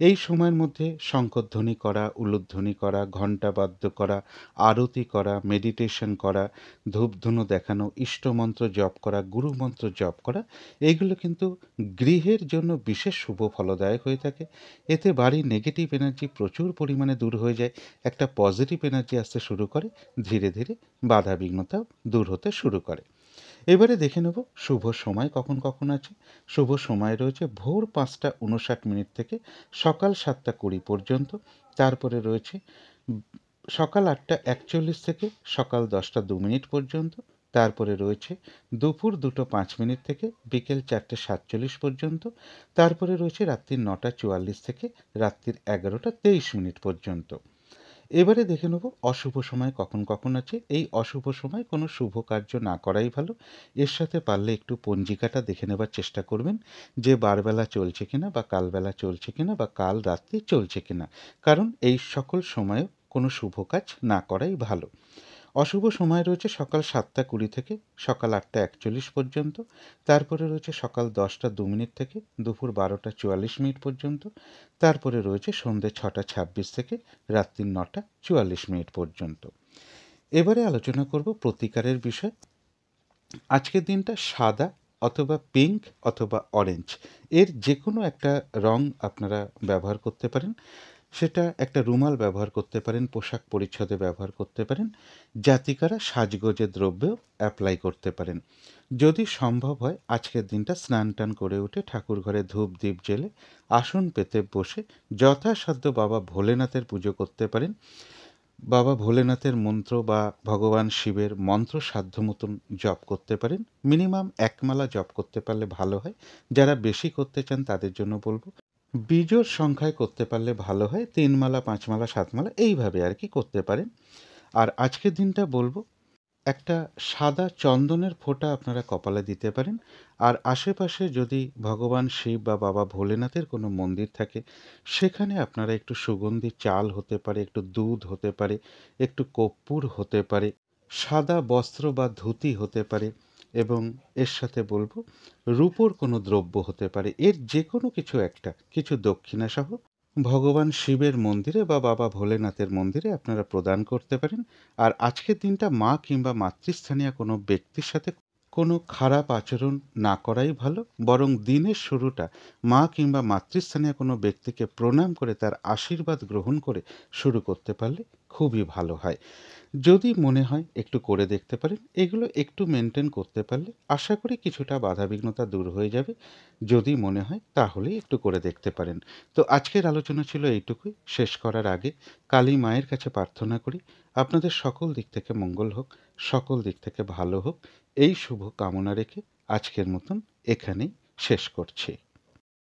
এই সময়ের মধ্যে শঙ্খধ্বনি করা, উলুধ্বনি করা, ঘণ্টা বাদ্য করা, আরতি করা, মেডিটেশন করা, ধূপধুনো দেখানো, ইষ্টমন্ত্র জপ করা, গুরুমন্ত্র জপ করা, এইগুলো কিন্তু গৃহের জন্য বিশেষ শুভ ফলদায়ক হয়ে থাকে। এতে বাড়ির নেগেটিভ এনার্জি প্রচুর পরিমাণে দূর হয়ে যায়, একটা পজিটিভ এনার্জি আসতে শুরু করে, ধীরে ধীরে বাধা বিঘ্নতাও দূর হতে শুরু করে। এবারে দেখে নেব শুভ সময় কখন কখন আছে। শুভ সময় রয়েছে ভোর 5:59 থেকে সকাল 7:20 পর্যন্ত। তারপরে রয়েছে সকাল 8:41 থেকে সকাল 10:02 পর্যন্ত। তারপরে রয়েছে দুপুর 2:05 থেকে বিকেল 4:47 পর্যন্ত। তারপরে রয়েছে রাত্রি 9:44 থেকে রাত্রির 11:23 পর্যন্ত। এবারে দেখে নেব অশুভ সময় কখন কখন আছে। এই অশুভ সময় কোনো শুভ কার্য না করাই ভালো। এর সাথে পারলে একটু পঞ্জিকাটা দেখে নেবার চেষ্টা করবেন, যে বারবেলা চলছে কিনা, বা কালবেলা চলছে কিনা, বা কাল রাত্রি চলছে কিনা। কারণ এই সকল সময়ে কোনো শুভ কাজ না করাই ভালো। অশুভ সময় রয়েছে সকাল 7:20 থেকে সকাল 8:41 পর্যন্ত। তারপরে রয়েছে সকাল 10:02 থেকে দুপুর 12:44 পর্যন্ত। তারপরে রয়েছে সন্ধ্যে 6:26 থেকে রাত্রি 9:44 পর্যন্ত। এবারে আলোচনা করব প্রতিকারের বিষয়। আজকের দিনটা সাদা অথবা পিঙ্ক অথবা অরেঞ্জ এর যে কোনো একটা রং আপনারা ব্যবহার করতে পারেন। সেটা একটা রুমাল ব্যবহার করতে পারেন, পোশাক পরিচ্ছদে ব্যবহার করতে পারেন, জাতিকারা সাজগোজের দ্রব্যেও অ্যাপ্লাই করতে পারেন। যদি সম্ভব হয় আজকের দিনটা স্নান টান করে উঠে ঠাকুর ঘরে ধূপ দ্বীপ জ্বেলে আসন পেতে বসে যথাসাধ্য বাবা ভোলেনাথের পুজো করতে পারেন। বাবা ভোলেনাথের মন্ত্র বা ভগবান শিবের মন্ত্র সাধ্য মতন জপ করতে পারেন। মিনিমাম ১ মালা জপ করতে পারলে ভালো হয়। যারা বেশি করতে চান তাদের জন্য বলব বিজোড় সংখ্যায় করতে পারলে ভালো হয়। ৩ মালা, ৫ মালা, ৭ মালা এইভাবে আর কি করতে পারেন। আর আজকের দিনটা বলব একটা সাদা চন্দনের ফোঁটা আপনারা কপালে দিতে পারেন। আর আশেপাশে যদি ভগবান শিব বা বাবা ভোলেনাথের কোনো মন্দির থাকে সেখানে আপনারা একটু সুগন্ধি চাল হতে পারে, একটু দুধ হতে পারে, একটু কর্পূর হতে পারে, সাদা বস্ত্র বা ধুতি হতে পারে এবং এর সাথে বলব রূপোর কোনো দ্রব্য হতে পারে। এর যে কোনো কিছু একটা, কিছু দক্ষিণাসহ ভগবান শিবের মন্দিরে বা বাবা ভোলেনাথের মন্দিরে আপনারা প্রদান করতে পারেন। আর আজকের দিনটা মা কিংবা মাতৃস্থানীয় কোনো ব্যক্তির সাথে কোনো খারাপ আচরণ না করাই ভালো। বরং দিনের শুরুটা মা কিংবা মাতৃস্থানীয় কোনো ব্যক্তিকে প্রণাম করে তার আশীর্বাদ গ্রহণ করে শুরু করতে পারলে খুবই ভালো হয়। যদি মনে হয় একটু করে দেখতে পারেন। এগুলো একটু মেনটেন করতে পারলে আশা করি কিছুটা বাধাবিঘ্নতা দূর হয়ে যাবে। যদি মনে হয় তাহলেই একটু করে দেখতে পারেন। তো আজকের আলোচনা ছিল এইটুকুই। শেষ করার আগে কালী মায়ের কাছে প্রার্থনা করি আপনাদের সকল দিক থেকে মঙ্গল হোক, সকল দিক থেকে ভালো হোক। এই শুভ কামনা রেখে আজকের মতন এখানেই শেষ করছি।